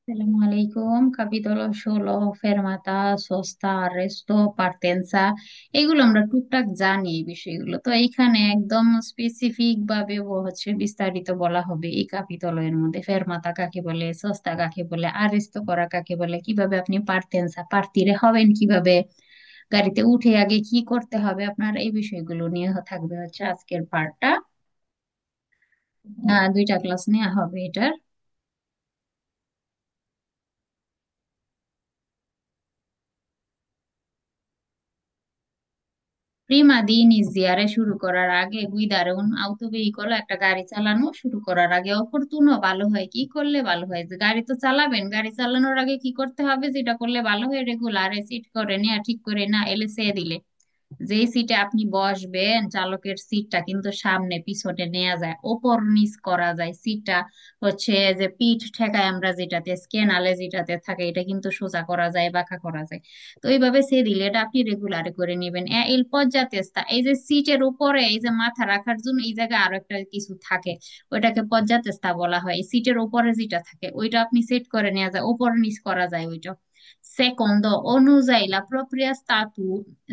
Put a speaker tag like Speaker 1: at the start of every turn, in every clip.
Speaker 1: Assalamu alaikum, capitolo solo fermata, sosta, arresto, partenza। এগুলো আমরা টুকটাক জানি এই বিষয়গুলো। তো এইখানে একদম স্পেসিফিক ভাবে বিস্তারিত বলা হবে এই ক্যাপিটলের মধ্যে। ফেরমাতা কাকে বলে, সস্তা কাকে বলে, আরেস্তো করা কাকে বলে, কিভাবে আপনি পার্তেন্সা পার্তিরে হবেন, কিভাবে গাড়িতে উঠে আগে কি করতে হবে আপনার, এই বিষয়গুলো নিয়ে থাকবে আজকের পার্টটা। দুইটা ক্লাস নেওয়া হবে এটার। প্রিমা দি ইনিziare শুরু করার আগে গুইদারে un autoveicola একটা গাড়ি চালানো শুরু করার আগে অপরতুনো ভালো হয়, কি করলে ভালো হয়? যে গাড়ি তো চালাবেন, গাড়ি চালানোর আগে কি করতে হবে, যেটা করলে ভালো হয়? রেগুলারে সিট করে নেওয়া, ঠিক করে না এলে সে দিলে যেই সিটে আপনি বসবেন, চালকের সিটটা কিন্তু সামনে পিছনে নেওয়া যায়, ওপর নিচ করা যায় সিটটা। যে পিঠ ঠেকায় আমরা যেটাতে, স্কেনালে যেটাতে থাকে, এটা কিন্তু সোজা করা যায়, বাঁকা করা যায়। তো এইভাবে সে দিলে এটা আপনি রেগুলারে করে নেবেন। এল পর্যাতেস্তা, এই যে সিটের উপরে এই যে মাথা রাখার জন্য এই জায়গায় আরো একটা কিছু থাকে, ওইটাকে পর্যাতেস্তা বলা হয়। এই সিটের উপরে যেটা থাকে ওইটা আপনি সেট করে নেওয়া যায়, উপর নিচ করা যায় ওইটা। সেকন্দ অনুযায়ী লা প্রপ্রিয়া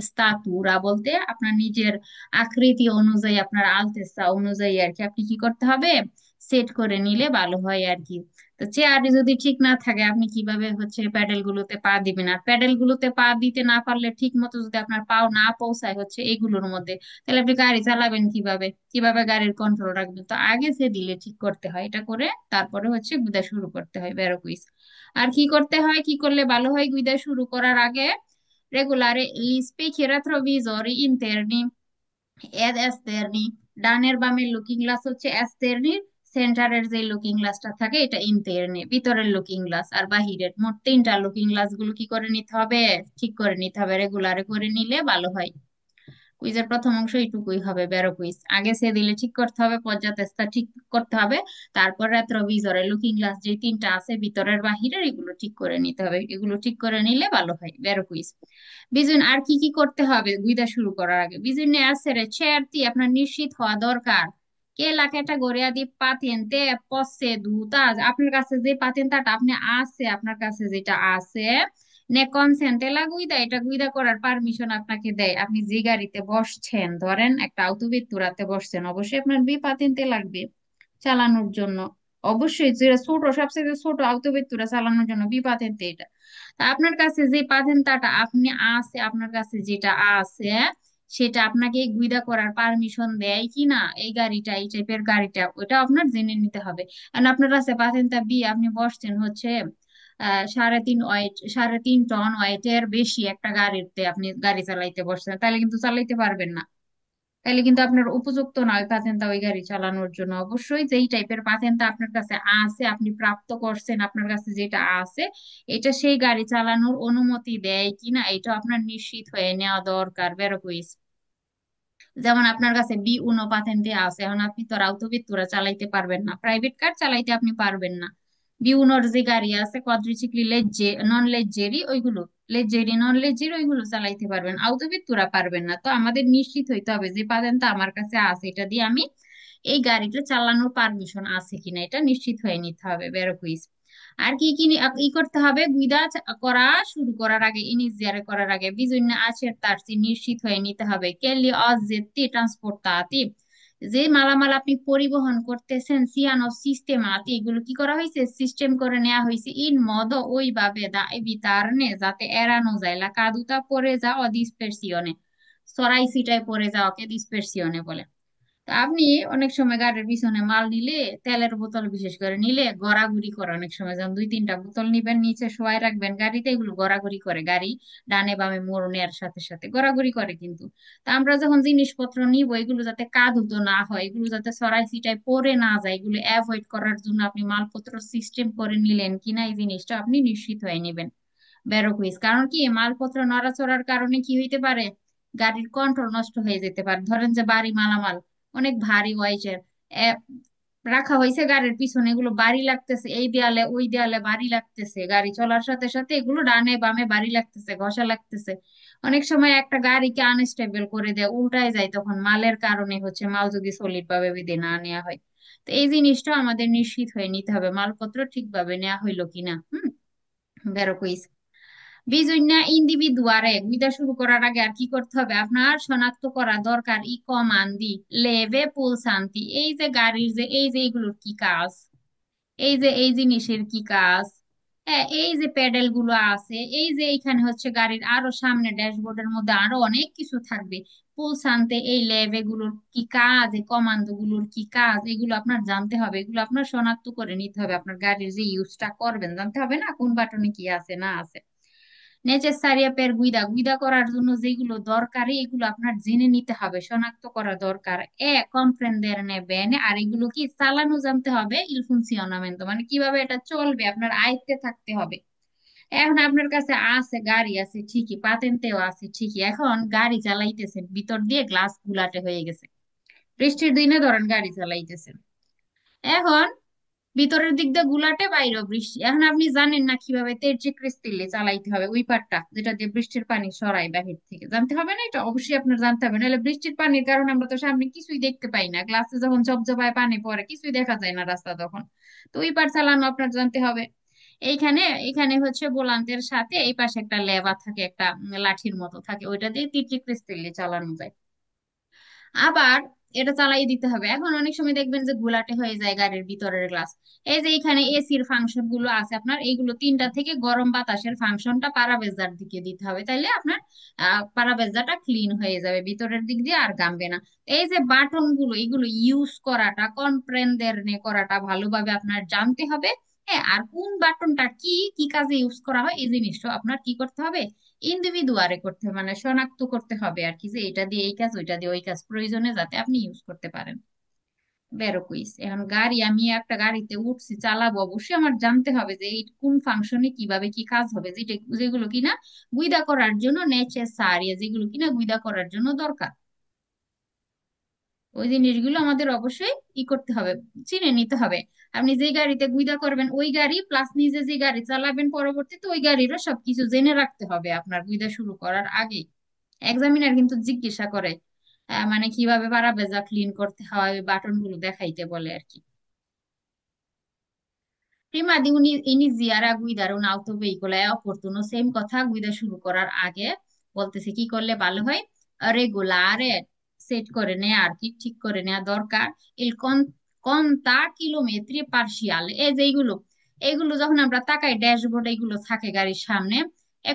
Speaker 1: স্তাতুরা বলতে আপনার নিজের আকৃতি অনুযায়ী, আপনার আলতেসা অনুযায়ী আর কি আপনি কি করতে হবে, সেট করে নিলে ভালো হয় আর কি। তো চেয়ারে যদি ঠিক না থাকে আপনি কিভাবে প্যাডেল গুলোতে পা দিবেন? আর প্যাডেল গুলোতে পা দিতে না পারলে, ঠিক মতো যদি আপনার পাও না পৌঁছায় এইগুলোর মধ্যে, তাহলে আপনি গাড়ি চালাবেন কিভাবে, কিভাবে গাড়ির কন্ট্রোল রাখবেন? তো আগে সে দিলে ঠিক করতে হয়, এটা করে তারপরে গুদা শুরু করতে হয়, বেরো কুইজ। আর কি করতে হয়, কি করলে ভালো হয় গুইদা শুরু করার আগে? রেগুলারে gli specchi retrovisori interni ed esterni, ডানের বামের লুকিং গ্লাস এক্সটার্নি, সেন্টারের যে লুকিং গ্লাসটা থাকে এটা ইন্টারনি, ভিতরের লুকিং গ্লাস। আর বাহিরের মোট তিনটা লুকিং গ্লাস গুলো কি করে নিতে হবে, ঠিক করে নিতে হবে, রেগুলারে করে নিলে ভালো হয়। কুইজের প্রথম অংশ এইটুকুই হবে, বেরো কুইজ। আগে সে দিলে ঠিক করতে হবে, পর্যাতেস্তা ঠিক করতে হবে, তারপর রেট্রোভিজরে লুকিং গ্লাস যে তিনটা আছে ভিতরের বাহিরের, এগুলো ঠিক করে নিতে হবে। এগুলো ঠিক করে নিলে ভালো হয়, বেরো কুইজ। বিজুন আর কি কি করতে হবে গুইদা শুরু করার আগে? বিজুনে আছে রে চেয়ারটি আপনার নিশ্চিত হওয়া দরকার। কে লা ক্যাটাগরিয়া দি পাতেন্তে পসেদুতা, আপনার কাছে যে পাতেন্তাটা আপনি আছে, আপনার কাছে যেটা আছে, নে কনসেন্টে লা গুইদা, এটা গুইদা করার পারমিশন আপনাকে দেয়। আপনি যে গাড়িতে বসছেন, ধরেন একটা আউটোভেতুরাতে বসছেন, অবশ্যই আপনার বি পাতেন্তে লাগবে চালানোর জন্য। অবশ্যই যেটা ছোট, সবচেয়ে ছোট আউটোভেতুরা চালানোর জন্য বি পাতেন্তে এটা। তা আপনার কাছে যে পাতেন্তাটা আপনি আছে, আপনার কাছে যেটা আছে, সেটা আপনাকে গুইদা করার পারমিশন দেয় কিনা এই গাড়িটা, এই টাইপের গাড়িটা, ওটা আপনার জেনে নিতে হবে। কারণ আপনার কাছে পাতেন্তা বি, আপনি বসছেন সাড়ে তিন টন ওয়েটের বেশি একটা গাড়িতে আপনি গাড়ি চালাইতে বসছেন, তাহলে কিন্তু চালাইতে পারবেন না। তাহলে কিন্তু আপনার উপযুক্ত নয় পাতেন্তা ওই গাড়ি চালানোর জন্য। অবশ্যই যেই টাইপের পাতেন্তা আপনার কাছে আছে, আপনি প্রাপ্ত করছেন, আপনার কাছে যেটা আছে, এটা সেই গাড়ি চালানোর অনুমতি দেয় কিনা এটা আপনার নিশ্চিত হয়ে নেওয়া দরকার, বেরো কুইজ। যেমন আপনার কাছে বি 1 পাতেন্টে আছে, এখন আপনি তো রাউতবিত্তুরা চালাইতে পারবেন না, প্রাইভেট কার চালাইতে আপনি পারবেন না। বি 1 যে গাড়ি আছে কোয়াড্রিচিকলি লেজ্জে নন লেজ্জেরি ওইগুলো, লেজ্জেরি নন লেজ্জেরি ওইগুলো চালাইতে পারবেন, আউতবিত্তুরা পারবেন না। তো আমাদের নিশ্চিত হইতে হবে যে পাতেন্টটা আমার কাছে আছে, এটা দিয়ে আমি এই গাড়িটা চালানোর পারমিশন আছে কিনা এটা নিশ্চিত হয়ে নিতে হবে, বেরো কুইজ। আর কি কি ই করতে হবে গুইদা করা শুরু করার আগে, ইনিজিয়ারে করার আগে? বিজন্য আছে তার নিশ্চিত হয়ে নিতে হবে কেলি অজেতি ট্রান্সপোর্ট তাতি, যে মালামাল আপনি পরিবহন করতেছেন সিয়ানো সিস্টেম আতি, এগুলো কি করা হয়েছে, সিস্টেম করে নেওয়া হয়েছে ইন মদ ওইভাবে দা এভিতারনে, যাতে এড়ানো যায় লা কাদুতা পড়ে যাও ডিসপেরসিওনে, সরাই সিটায় পড়ে যাওয়াকে ডিসপেরসিওনে বলে। তা আপনি অনেক সময় গাড়ির পিছনে মাল নিলে, তেলের বোতল বিশেষ করে নিলে গড়াগড়ি করে অনেক সময়, যেমন 2-3টা বোতল নিবেন, নিচে শোয়াই রাখবেন গাড়িতে, এগুলো গড়াগড়ি করে, গাড়ি ডানে বামে মোড় নেওয়ার সাথে সাথে গড়াগড়ি করে কিন্তু। তা আমরা যখন জিনিসপত্র নিব, এগুলো যাতে কাদুত না হয়, এগুলো যাতে সরাই সিটায় পড়ে না যায়, এগুলো অ্যাভয়েড করার জন্য আপনি মালপত্র সিস্টেম করে নিলেন কিনা এই জিনিসটা আপনি নিশ্চিত হয়ে নেবেন, বেরো কুইজ। কারণ কি, মালপত্র নড়াচড়ার কারণে কি হইতে পারে, গাড়ির কন্ট্রোল নষ্ট হয়ে যেতে পারে। ধরেন যে বাড়ি মালামাল অনেক ভারী ওয়াইজের রাখা হয়েছে গাড়ির পিছনে, এগুলো বাড়ি লাগতেছে, এই দেয়ালে ওই দেয়ালে বাড়ি লাগতেছে, গাড়ি চলার সাথে সাথে এগুলো ডানে বামে বাড়ি লাগতেছে, ঘষা লাগতেছে। অনেক সময় একটা গাড়িকে আনস্টেবল করে দেয়, উল্টায় যায়, তখন মালের কারণে মাল যদি সলিড ভাবে বিদে না নেওয়া হয়। তো এই জিনিসটা আমাদের নিশ্চিত হয়ে নিতে হবে মালপত্র ঠিকভাবে নেওয়া হইলো কিনা। বেরো কইস বিজন্য ইন্ডিভিদুয়ারে গুইদা শুরু করার আগে আর কি করতে হবে আপনার শনাক্ত করা দরকার ই কমান্দি লেভে পুলসান্তি এই যে গাড়ির যে এই যে এগুলোর কি কাজ, এই যে এই জিনিসের কি কাজ। হ্যাঁ, এই যে প্যাডেল গুলো আছে, এই যে এইখানে হচ্ছে গাড়ির আরো সামনে ড্যাশবোর্ডের মধ্যে আরো অনেক কিছু থাকবে। পুলসানতে এই লেভ এগুলোর কি কাজ, এই কমান্ডো গুলোর কি কাজ, এগুলো আপনার জানতে হবে, এগুলো আপনার শনাক্ত করে নিতে হবে। আপনার গাড়ির যে ইউজটা করবেন জানতে হবে না কোন বাটনে কি আছে না আছে। নেচেসারিয়া পের গুইদা গুইদা করার জন্য যেগুলো দরকারি এগুলো আপনার জেনে নিতে হবে, শনাক্ত করা দরকার। কমপ্রেন্দের নেবেন, আর এগুলো কি চালানো জানতে হবে। ইল ফুনসিওনামেন্তো মানে কিভাবে এটা চলবে আপনার আয়ত্তে থাকতে হবে। এখন আপনার কাছে আছে গাড়ি আছে ঠিকই, পাতেন্টেও আছে ঠিকই, এখন গাড়ি চালাইতেছেন ভিতর দিয়ে গ্লাস গুলাটে হয়ে গেছে, বৃষ্টির দিনে ধরেন গাড়ি চালাইতেছেন, এখন ভিতরের দিক দিয়ে গুলাটে বাইরেও বৃষ্টি, এখন আপনি জানেন না কিভাবে তেরচে ক্রিস্টিলে চালাইতে হবে ওই পাটটা যেটা দিয়ে বৃষ্টির পানি সরাই বাহির থেকে, জানতে হবে না? এটা অবশ্যই আপনার জানতে হবে, নাহলে বৃষ্টির পানির কারণে আমরা তো সামনে কিছুই দেখতে পাই না, গ্লাসে যখন জবজবায় পানি পড়ে কিছুই দেখা যায় না রাস্তা তখন। তো ওই পাট চালানো আপনার জানতে হবে। এইখানে এখানে হচ্ছে ভোলান্তের সাথে এই পাশে একটা লেবা থাকে, একটা লাঠির মতো থাকে, ওইটা দিয়ে তিরচে ক্রিস্টিলে চালানো যায়। আবার এটা চালাই দিতে হবে। এখন অনেক সময় দেখবেন যে ঘোলাটে হয়ে যায় গাড়ির ভিতরের গ্লাস। এই যে এখানে এসির ফাংশন গুলো আছে আপনার, এইগুলো তিনটা থেকে গরম বাতাসের ফাংশনটা পারাবেজার দিকে দিতে হবে, তাইলে আপনার পারাবেজাটা ক্লিন হয়ে যাবে ভিতরের দিক দিয়ে আর গামবে না। এই যে বাটন গুলো এগুলো ইউজ করাটা কম্প্রেন্দের করাটা ভালোভাবে আপনার জানতে হবে। হ্যাঁ, আর কোন বাটনটা কি কি কাজে ইউজ করা হয় এই জিনিসটা আপনার কি করতে হবে, ইন্ডিভিদুয়ারে করতে হবে, মানে শনাক্ত করতে হবে আর কি, যে এটা দিয়ে এই কাজ ওইটা দিয়ে ওই কাজ প্রয়োজনে যাতে আপনি ইউজ করতে পারেন। বেরো কুইস এখন গাড়ি, আমি একটা গাড়িতে উঠছি চালাবো, অবশ্যই আমার জানতে হবে যে এই কোন ফাংশনে কিভাবে কি কাজ হবে, যেটা যেগুলো কিনা গুইদা করার জন্য নেচেসারি, যেগুলো কিনা গুইদা করার জন্য দরকার, ওই জিনিসগুলো আমাদের অবশ্যই ই করতে হবে, চিনে নিতে হবে। আপনি যে গাড়িতে গুইদা করবেন ওই গাড়ি প্লাস নিজে যে গাড়ি চালাবেন পরবর্তীতে ওই গাড়িরও সবকিছু জেনে রাখতে হবে আপনার গুইদা শুরু করার আগে। এক্সামিনার কিন্তু জিজ্ঞাসা করে মানে কিভাবে পারাবেজা ক্লিন করতে হয়, ওই বাটন গুলো দেখাইতে বলে আর কি। Prima di iniziare a guidare un autoveicolo è opportuno, same কথা গুইদা শুরু করার আগে বলতেছে কি করলে ভালো হয়, রেগুলারে সেট করে নেওয়া আর কি, ঠিক করে নেওয়া দরকার। il conta কিলোমিটার পার্সিয়াল, এই যে এইগুলো এইগুলো যখন আমরা তাকাই ড্যাশবোর্ড এইগুলো থাকে গাড়ির সামনে,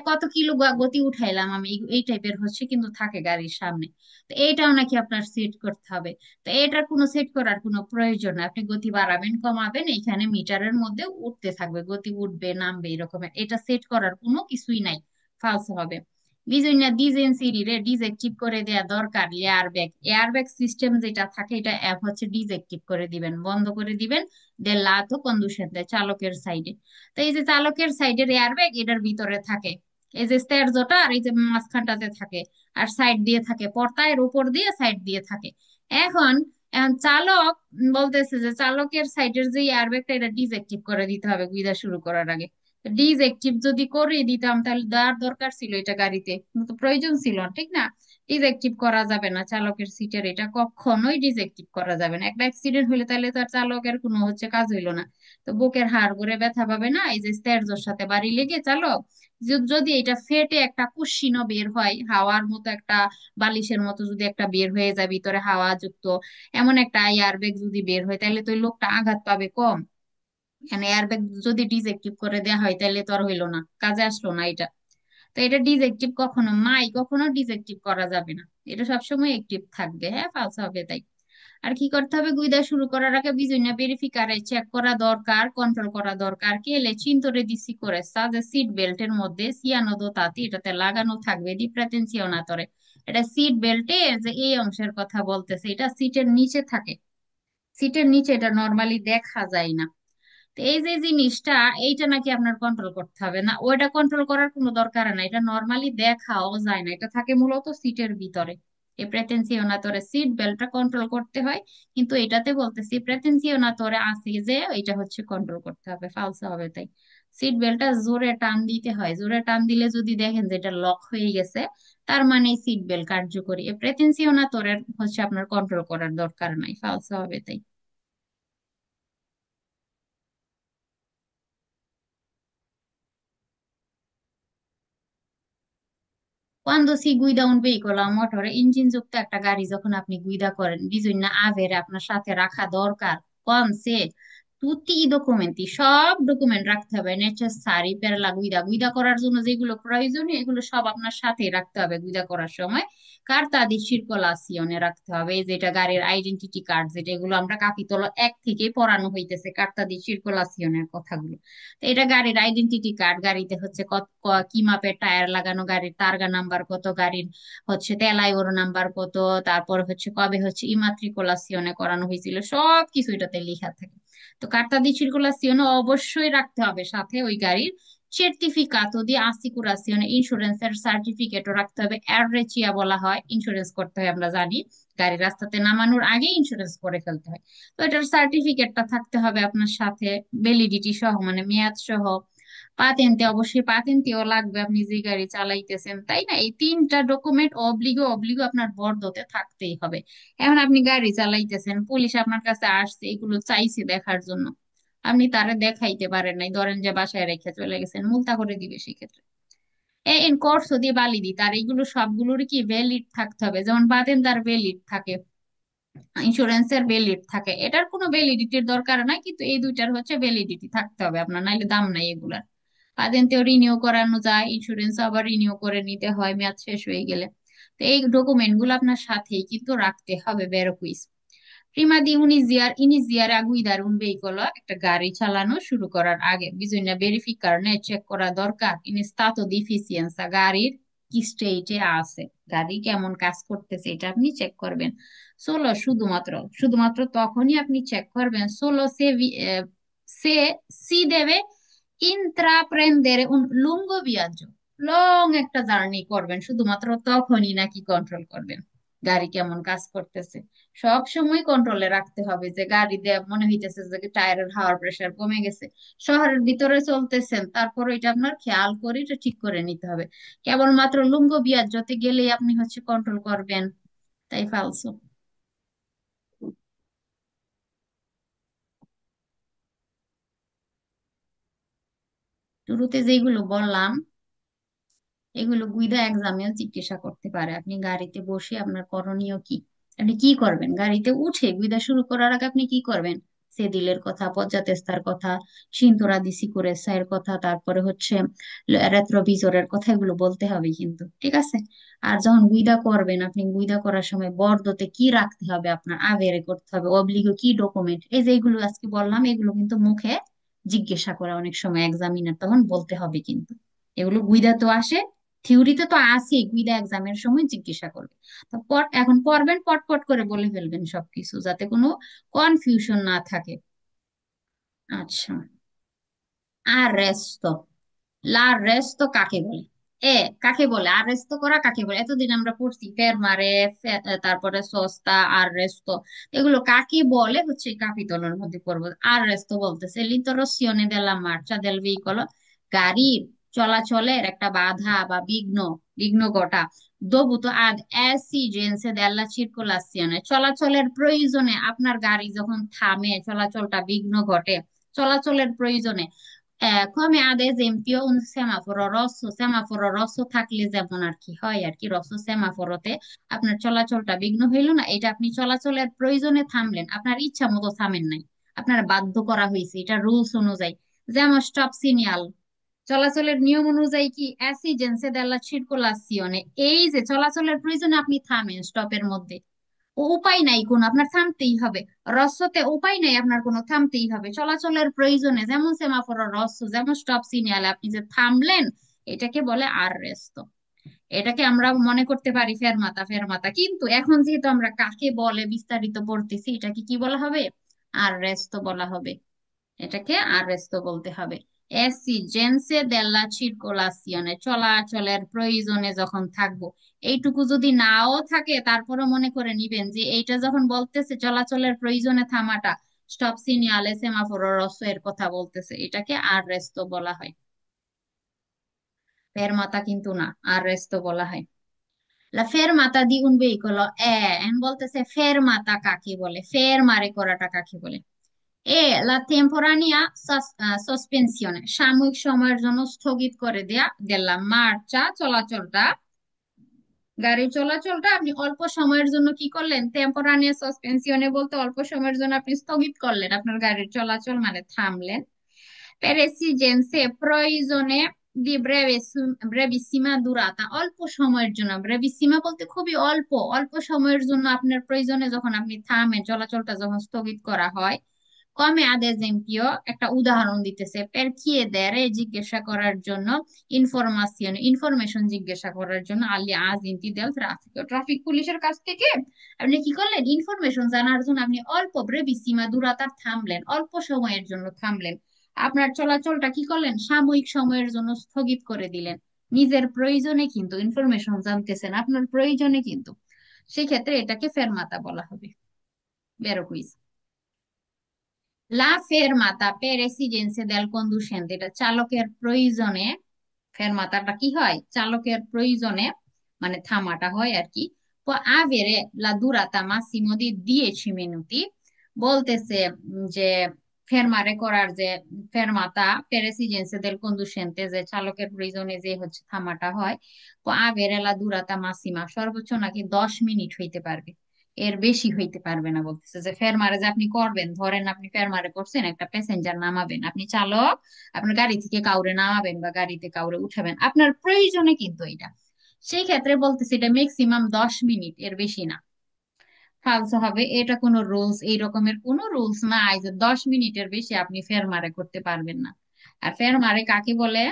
Speaker 1: কত কিলো গতি উঠাইলাম আমি, এই টাইপের হচ্ছে কিন্তু থাকে গাড়ির সামনে। তো এইটাও নাকি আপনার সেট করতে হবে। তো এটার কোনো সেট করার কোনো প্রয়োজন নেই, আপনি গতি বাড়াবেন কমাবেন এখানে মিটারের মধ্যে উঠতে থাকবে, গতি উঠবে নামবে এরকমের, এটা সেট করার কোনো কিছুই নাই, ফালস হবে। বিজন্য ডিজেন্সিরি ডিজেক্টিভ করে দেয়া দরকার। এয়ারব্যাগ সিস্টেম যেটা থাকে এটা অ্যাপ হচ্ছে ডিজেক্টিভ করে দিবেন, বন্ধ করে দিবেন। দে লাতো কন্ডুশন চালকের সাইডে। তো এই যে চালকের সাইডের এয়ারব্যাগ এটার ভিতরে থাকে, এই যে স্টেয়ারজোটা আর এই যে মাঝখানটাতে থাকে, আর সাইড দিয়ে থাকে পর্দার উপর দিয়ে সাইড দিয়ে থাকে। এখন এখন চালক বলতেছে যে চালকের সাইডের যে এয়ারব্যাগটা এটা ডিসঅ্যাক্টিভ করে দিতে হবে গুইদা শুরু করার আগে। ডিসঅ্যাক্টিভ যদি করে দিতাম তাহলে দেওয়ার দরকার ছিল এটা গাড়িতে, কিন্তু প্রয়োজন ছিল না, ঠিক না? ডিসঅ্যাক্টিভ করা যাবে না চালকের সিটের, এটা কখনোই ডিসঅ্যাক্টিভ করা যাবে না। একটা অ্যাক্সিডেন্ট হলে তাহলে তার চালকের কোনো হচ্ছে কাজ হইলো না। তো বুকের হাড় করে ব্যথা পাবে না, এই যে স্টেয়ারজোর সাথে বাড়ি লেগে চালক যদি এটা ফেটে একটা কুশ্চিনও বের হয়, হাওয়ার মতো একটা বালিশের মতো যদি একটা বের হয়ে যায় ভিতরে হাওয়া যুক্ত, এমন একটা এয়ারব্যাগ যদি বের হয় তাহলে তো ওই লোকটা আঘাত পাবে কম। মানে এয়ারব্যাগ যদি ডিসঅ্যাক্টিভ করে দেওয়া হয় তাহলে তো আর হইলো না, কাজে আসলো না এটা। তো এটা ডিসঅ্যাক্টিভ কখনো ডিসঅ্যাক্টিভ করা যাবে না, এটা সবসময় অ্যাক্টিভ থাকবে, হ্যাঁ ফালস হবে তাই। আর কি করতে হবে, গুইদা শুরু করার আগে বিভিন্ন ভেরিফিকারে চেক করা দরকার, কন্ট্রোল করা দরকার। কে লে চিন্তরে দিছি করে যে সিট বেল্টের মধ্যে সিয়ানো দো তাতি এটাতে লাগানো থাকবে দি প্রেতেনসিওনাতরে। এটা সিট বেল্টের যে এই অংশের কথা বলতেছে, এটা সিটের নিচে থাকে, সিটের নিচে, এটা নর্মালি দেখা যায় না। তো এই যে জিনিসটা এইটা নাকি আপনার কন্ট্রোল করতে হবে না, ওইটা কন্ট্রোল করার কোনো দরকার নাই, এটা নর্মালি দেখাও যায় না, এটা থাকে মূলত সিটের ভিতরে। এই প্রেটেনসিওনাতরে সিট বেল্টটা কন্ট্রোল করতে হয়, কিন্তু এটাতে বলতেছি প্রেটেনসিওনাতরে আছে যে এটা হচ্ছে কন্ট্রোল করতে হবে, ফালসা হবে তাই। সিট বেল্টটা জোরে টান দিতে হয়, জোরে টান দিলে যদি দেখেন যে এটা লক হয়ে গেছে তার মানে সিট বেল্ট কার্যকরী। এই প্রেটেনসিওনাতরের হচ্ছে আপনার কন্ট্রোল করার দরকার নাই, ফালসা হবে তাই। Quando si guida un veicolo a motore ইঞ্জিনযুক্ত একটা গাড়ি যখন আপনি গুইদা করেন bisogna avere আপনার সাথে রাখা দরকার con se tutti i documenti সব ডকুমেন্ট রাখতে হবে necessari per la guida গুইদা করার জন্য যেগুলো প্রয়োজনীয় এগুলো সব আপনার সাথেই রাখতে হবে গুইদা করার সময় কার্তা দি circolazione রাখতে হবে এই যেটা গাড়ির আইডেন্টিটি কার্ড যেটা এগুলো আমরা কাপিতল 1 থেকে পড়ানো হইতেছে কার্তা দি circolazione কথাগুলো। তো এটা গাড়ির আইডেন্টিটি কার্ড গাড়িতে হচ্ছে কি মাপের টায়ার লাগানো গাড়ির তারগা নাম্বার কত গাড়ির হচ্ছে তেলাইওর নাম্বার কত তারপর হচ্ছে কবে হচ্ছে ইমাত্রিকুলাসিওনে করানো হয়েছিল সব কিছু এটাতে লেখা থাকে। তো কার্তা দি সিরকুলাসিওনে অবশ্যই রাখতে হবে সাথে ওই গাড়ির সার্টিফিকাতো দি আসিকুরাসিওনে ইন্স্যুরেন্সের সার্টিফিকেটও রাখতে হবে অ্যাডরেচিয়া বলা হয় ইন্স্যুরেন্স করতে হয় আমরা জানি গাড়ি রাস্তাতে নামানোর আগে ইন্স্যুরেন্স করে ফেলতে হয়। তো এটার সার্টিফিকেটটা থাকতে হবে আপনার সাথে ভ্যালিডিটি সহ মানে মেয়াদ সহ। পাতেন্তে অবশ্যই পাতেন্টেও লাগবে আপনি যে গাড়ি চালাইতেছেন তাই না এই তিনটা ডকুমেন্ট অব্লিগো অব্লিগো আপনার বর্ডতে থাকতেই হবে। এখন আপনি গাড়ি চালাইতেছেন পুলিশ আপনার কাছে আসছে এগুলো চাইছে দেখার জন্য আপনি তারা দেখাইতে পারেন নাই ধরেন যে বাসায় রেখে চলে গেছেন মুলতা করে দিবে সেক্ষেত্রে। এন কোর্সো দিয়ে বালিদি তার এগুলো সবগুলোরই কি ভ্যালিড থাকতে হবে যেমন পাতেন্ট তার ভ্যালিড থাকে ইন্স্যুরেন্সের ভ্যালিড থাকে এটার কোনো ভ্যালিডিটির দরকার নাই কিন্তু এই দুইটার হচ্ছে ভ্যালিডিটি থাকতে হবে আপনার নাইলে দাম নাই এগুলার। পাতেন্টেও রিনিউ করানো যায় ইন্স্যুরেন্স আবার রিনিউ করে নিতে হয় মেয়াদ শেষ হয়ে গেলে। তো এই ডকুমেন্ট গুলো আপনার সাথেই কিন্তু রাখতে হবে বেরো কুইজ। প্রিমা দি ইনিজিয়ার আগুইদার un veicolo একটা গাড়ি চালানো শুরু করার আগে bisogna verificare চেক করা দরকার in stato di efficienza গাড়ির কি স্টেজে আছে গাড়ি কেমন কাজ করতেছে এটা আপনি চেক করবেন। সোলো শুধুমাত্র শুধুমাত্র তখনই আপনি চেক করবেন সোলো সে সি দেবে intraprendere un lungo viaggio long একটা জার্নি করবেন শুধুমাত্র তখনই নাকি কন্ট্রোল করবেন গাড়ি কেমন কাজ করতেছে। সব সময় কন্ট্রোলে রাখতে হবে যে গাড়ি দিয়ে মনে হইতেছে যে টায়ারের হাওয়ার প্রেসার কমে গেছে শহরের ভিতরে চলতেছেন তারপর এটা আপনার খেয়াল করে এটা ঠিক করে নিতে হবে। কেবলমাত্র লুঙ্গ বিয়ার যতে গেলেই আপনি হচ্ছে কন্ট্রোল করবেন তাই ফালসো। শুরুতে যেগুলো বললাম এগুলো গুইদা এক্সামেও জিজ্ঞাসা করতে পারে আপনি গাড়িতে বসে আপনার করণীয় কি আপনি কি করবেন গাড়িতে উঠে গুইদা শুরু করার আগে আপনি কি করবেন সেদিলের কথা পজ্জাতেস্তার কথা সিন্তুরা দি সিকুরেসা এর কথা তারপরে হচ্ছে রেট্রোভিজরের কথা এগুলো বলতে হবে কিন্তু ঠিক আছে। আর যখন গুইদা করবেন আপনি গুইদা করার সময় বর্ডতে কি রাখতে হবে আপনার আবেরে করতে হবে অবলিগো কি ডকুমেন্ট এই যে এগুলো আজকে বললাম এগুলো কিন্তু মুখে জিজ্ঞাসা করে অনেক সময় এক্সামিনার তখন বলতে হবে কিন্তু এগুলো গুইদা তো আসে থিওরিতে তো আছেই গুইদা এক্সামের সময় জিজ্ঞাসা করবে। তো এখন পড়বেন পট পট করে বলে ফেলবেন সবকিছু যাতে কোনো কনফিউশন না থাকে। আচ্ছা আররেস্টো লারেস্তো কাকে বলে কাকে বলে আররেস্তো করা কাকে বলে এতদিন আমরা পড়ছি ফেরমারে তারপরে সস্তা আররেস্তো এগুলো কাকে বলে হচ্ছে এই কাপিতলের মধ্যে পড়বো। আররেস্তো বলতেছে l'interruzione della marcia del veicolo গাড়ির চলাচলের একটা বাধা বা বিঘ্ন বিঘ্ন ঘটা dovuto ad esigenze della circolazione চলাচলের প্রয়োজনে আপনার গাড়ি যখন থামে চলাচলটা বিঘ্ন ঘটে চলাচলের প্রয়োজনে come ad esempio un সেমাফোরো রসো থাকলে যেমন আর কি হয় আর কি রসো সেমাফোরোতে আপনার চলাচলটা বিঘ্ন হইল না এটা আপনি চলাচলের প্রয়োজনে থামলেন আপনার ইচ্ছা মতো থামেন নাই আপনার বাধ্য করা হয়েছে এটা রুলস অনুযায়ী যেমন স্টপ সিগন্যাল চলাচলের নিয়ম অনুযায়ী কি অ্যাসিজেন্সে দেলা সিরকুলাসিওনে এই যে চলাচলের প্রয়োজনে আপনি থামেন স্টপের মধ্যে উপায় নাই কোনো আপনার থামতেই হবে। রস্যতে উপায় নাই আপনার কোনো থামতেই হবে চলাচলের প্রয়োজনে যেমন সেমাফোর রস্য যেমন স্টপ সিগন্যালে আপনি যে থামলেন এটাকে বলে আর রেস্ট। এটাকে আমরা মনে করতে পারি ফেরমাতা ফেরমাতা কিন্তু এখন যেহেতু আমরা কাকে বলে বিস্তারিত পড়তেছি এটাকে কি বলা হবে আর রেস্ট বলা হবে। এটাকে আররেস্তো বলতে হবে। এসিজেন্সে দেল্লা চিরকোলাসিয়নে চলাচলের প্রয়োজনে যখন থাকবো এইটুকু যদি নাও থাকে তারপরে মনে করে নিবেন যে এইটা যখন বলতেছে চলাচলের প্রয়োজনে থামাটা স্টপ সিগন্যালে সেমাফোর এর কথা বলতেছে এটাকে আররেস্তো বলা হয় ফেরমাতা কিন্তু না আররেস্তো বলা হয়। La fermata di un veicolo বলতেছে ফেরমাতা কাকে বলে ফেরমারে করাটা কাকে বলে la temporanea sospensione সাময়িক সময়ের জন্য স্থগিত করে দেয়া দিলাম মার্চা চলাচলটা গাড়ির চলাচলটা আপনি অল্প সময়ের জন্য কি করলেন, টেম্পোরানিয়াস সাসপেনশনে বলতে অল্প সময়ের জন্য আপনি স্থগিত করলেন আপনার গাড়ির চলাচল, মানে থামলেন। পেরেসিজেন্সে প্রয়োজনে দি ব্রেভিসিমা দুরাতা, অল্প সময়ের জন্য, ব্রেভিসিমা বলতে খুবই অল্প, অল্প সময়ের জন্য আপনার প্রয়োজনে যখন আপনি থামেন, চলাচলটা যখন স্থগিত করা হয়। কমে আদেশ এমপিও একটা উদাহরণ দিতেছে, পের খিয়েদেরে জিজ্ঞাসা করার জন্য, ইনফরমেশন জিজ্ঞাসা করার জন্য, আলি আজ ইন্তি দেল ট্রাফিক, ট্রাফিক পুলিশের কাছ থেকে আপনি কি করলেন, ইনফরমেশন জানার জন্য আপনি অল্প ব্রেভিসিমা দুরাতার থামলেন, অল্প সময়ের জন্য থামলেন। আপনার চলাচলটা কি করলেন, সাময়িক সময়ের জন্য স্থগিত করে দিলেন। নিজের প্রয়োজনে কিন্তু ইনফরমেশন জানতেছেন, আপনার প্রয়োজনে কিন্তু, সেক্ষেত্রে এটাকে ফেরমাতা বলা হবে। বেরো কুইজ। লা ফেরমাতা per esigenze del conducente, এটা চালকের প্রয়োজনে, ফেরমাতাটা কি হয়, চালকের প্রয়োজনে, মানে থামাটা হয় আর কি। Può avere la durata massimo di 10 minuti, বলতেছে যে ফেরমারে করার যে ফেরমাতা per esigenze del conducente, যে চালকের প্রয়োজনে যে হচ্ছে থামাটা হয়, può avere la durata massima, সর্বোচ্চ নাকি 10 মিনিট হইতে পারবে, এর বেশি হইতে পারবে না। বলতেছে যে ফেরমারে যে আপনি করবেন, ধরেন আপনি ফেরমারে করছেন, একটা প্যাসেঞ্জার নামাবেন, আপনি চালক আপনার গাড়ি থেকে কাউরে নামাবেন বা গাড়িতে কাউরে উঠাবেন আপনার প্রয়োজনে, কিন্তু এটা, সেই ক্ষেত্রে বলতেছে এটা ম্যাক্সিমাম 10 মিনিট, এর বেশি না। ফালসো হবে, এটা কোনো রুলস, এই রকমের কোনো রুলস নাই যে 10 মিনিটের বেশি আপনি ফেরমারে করতে পারবেন না। আর ফেরমারে কাকে বলে,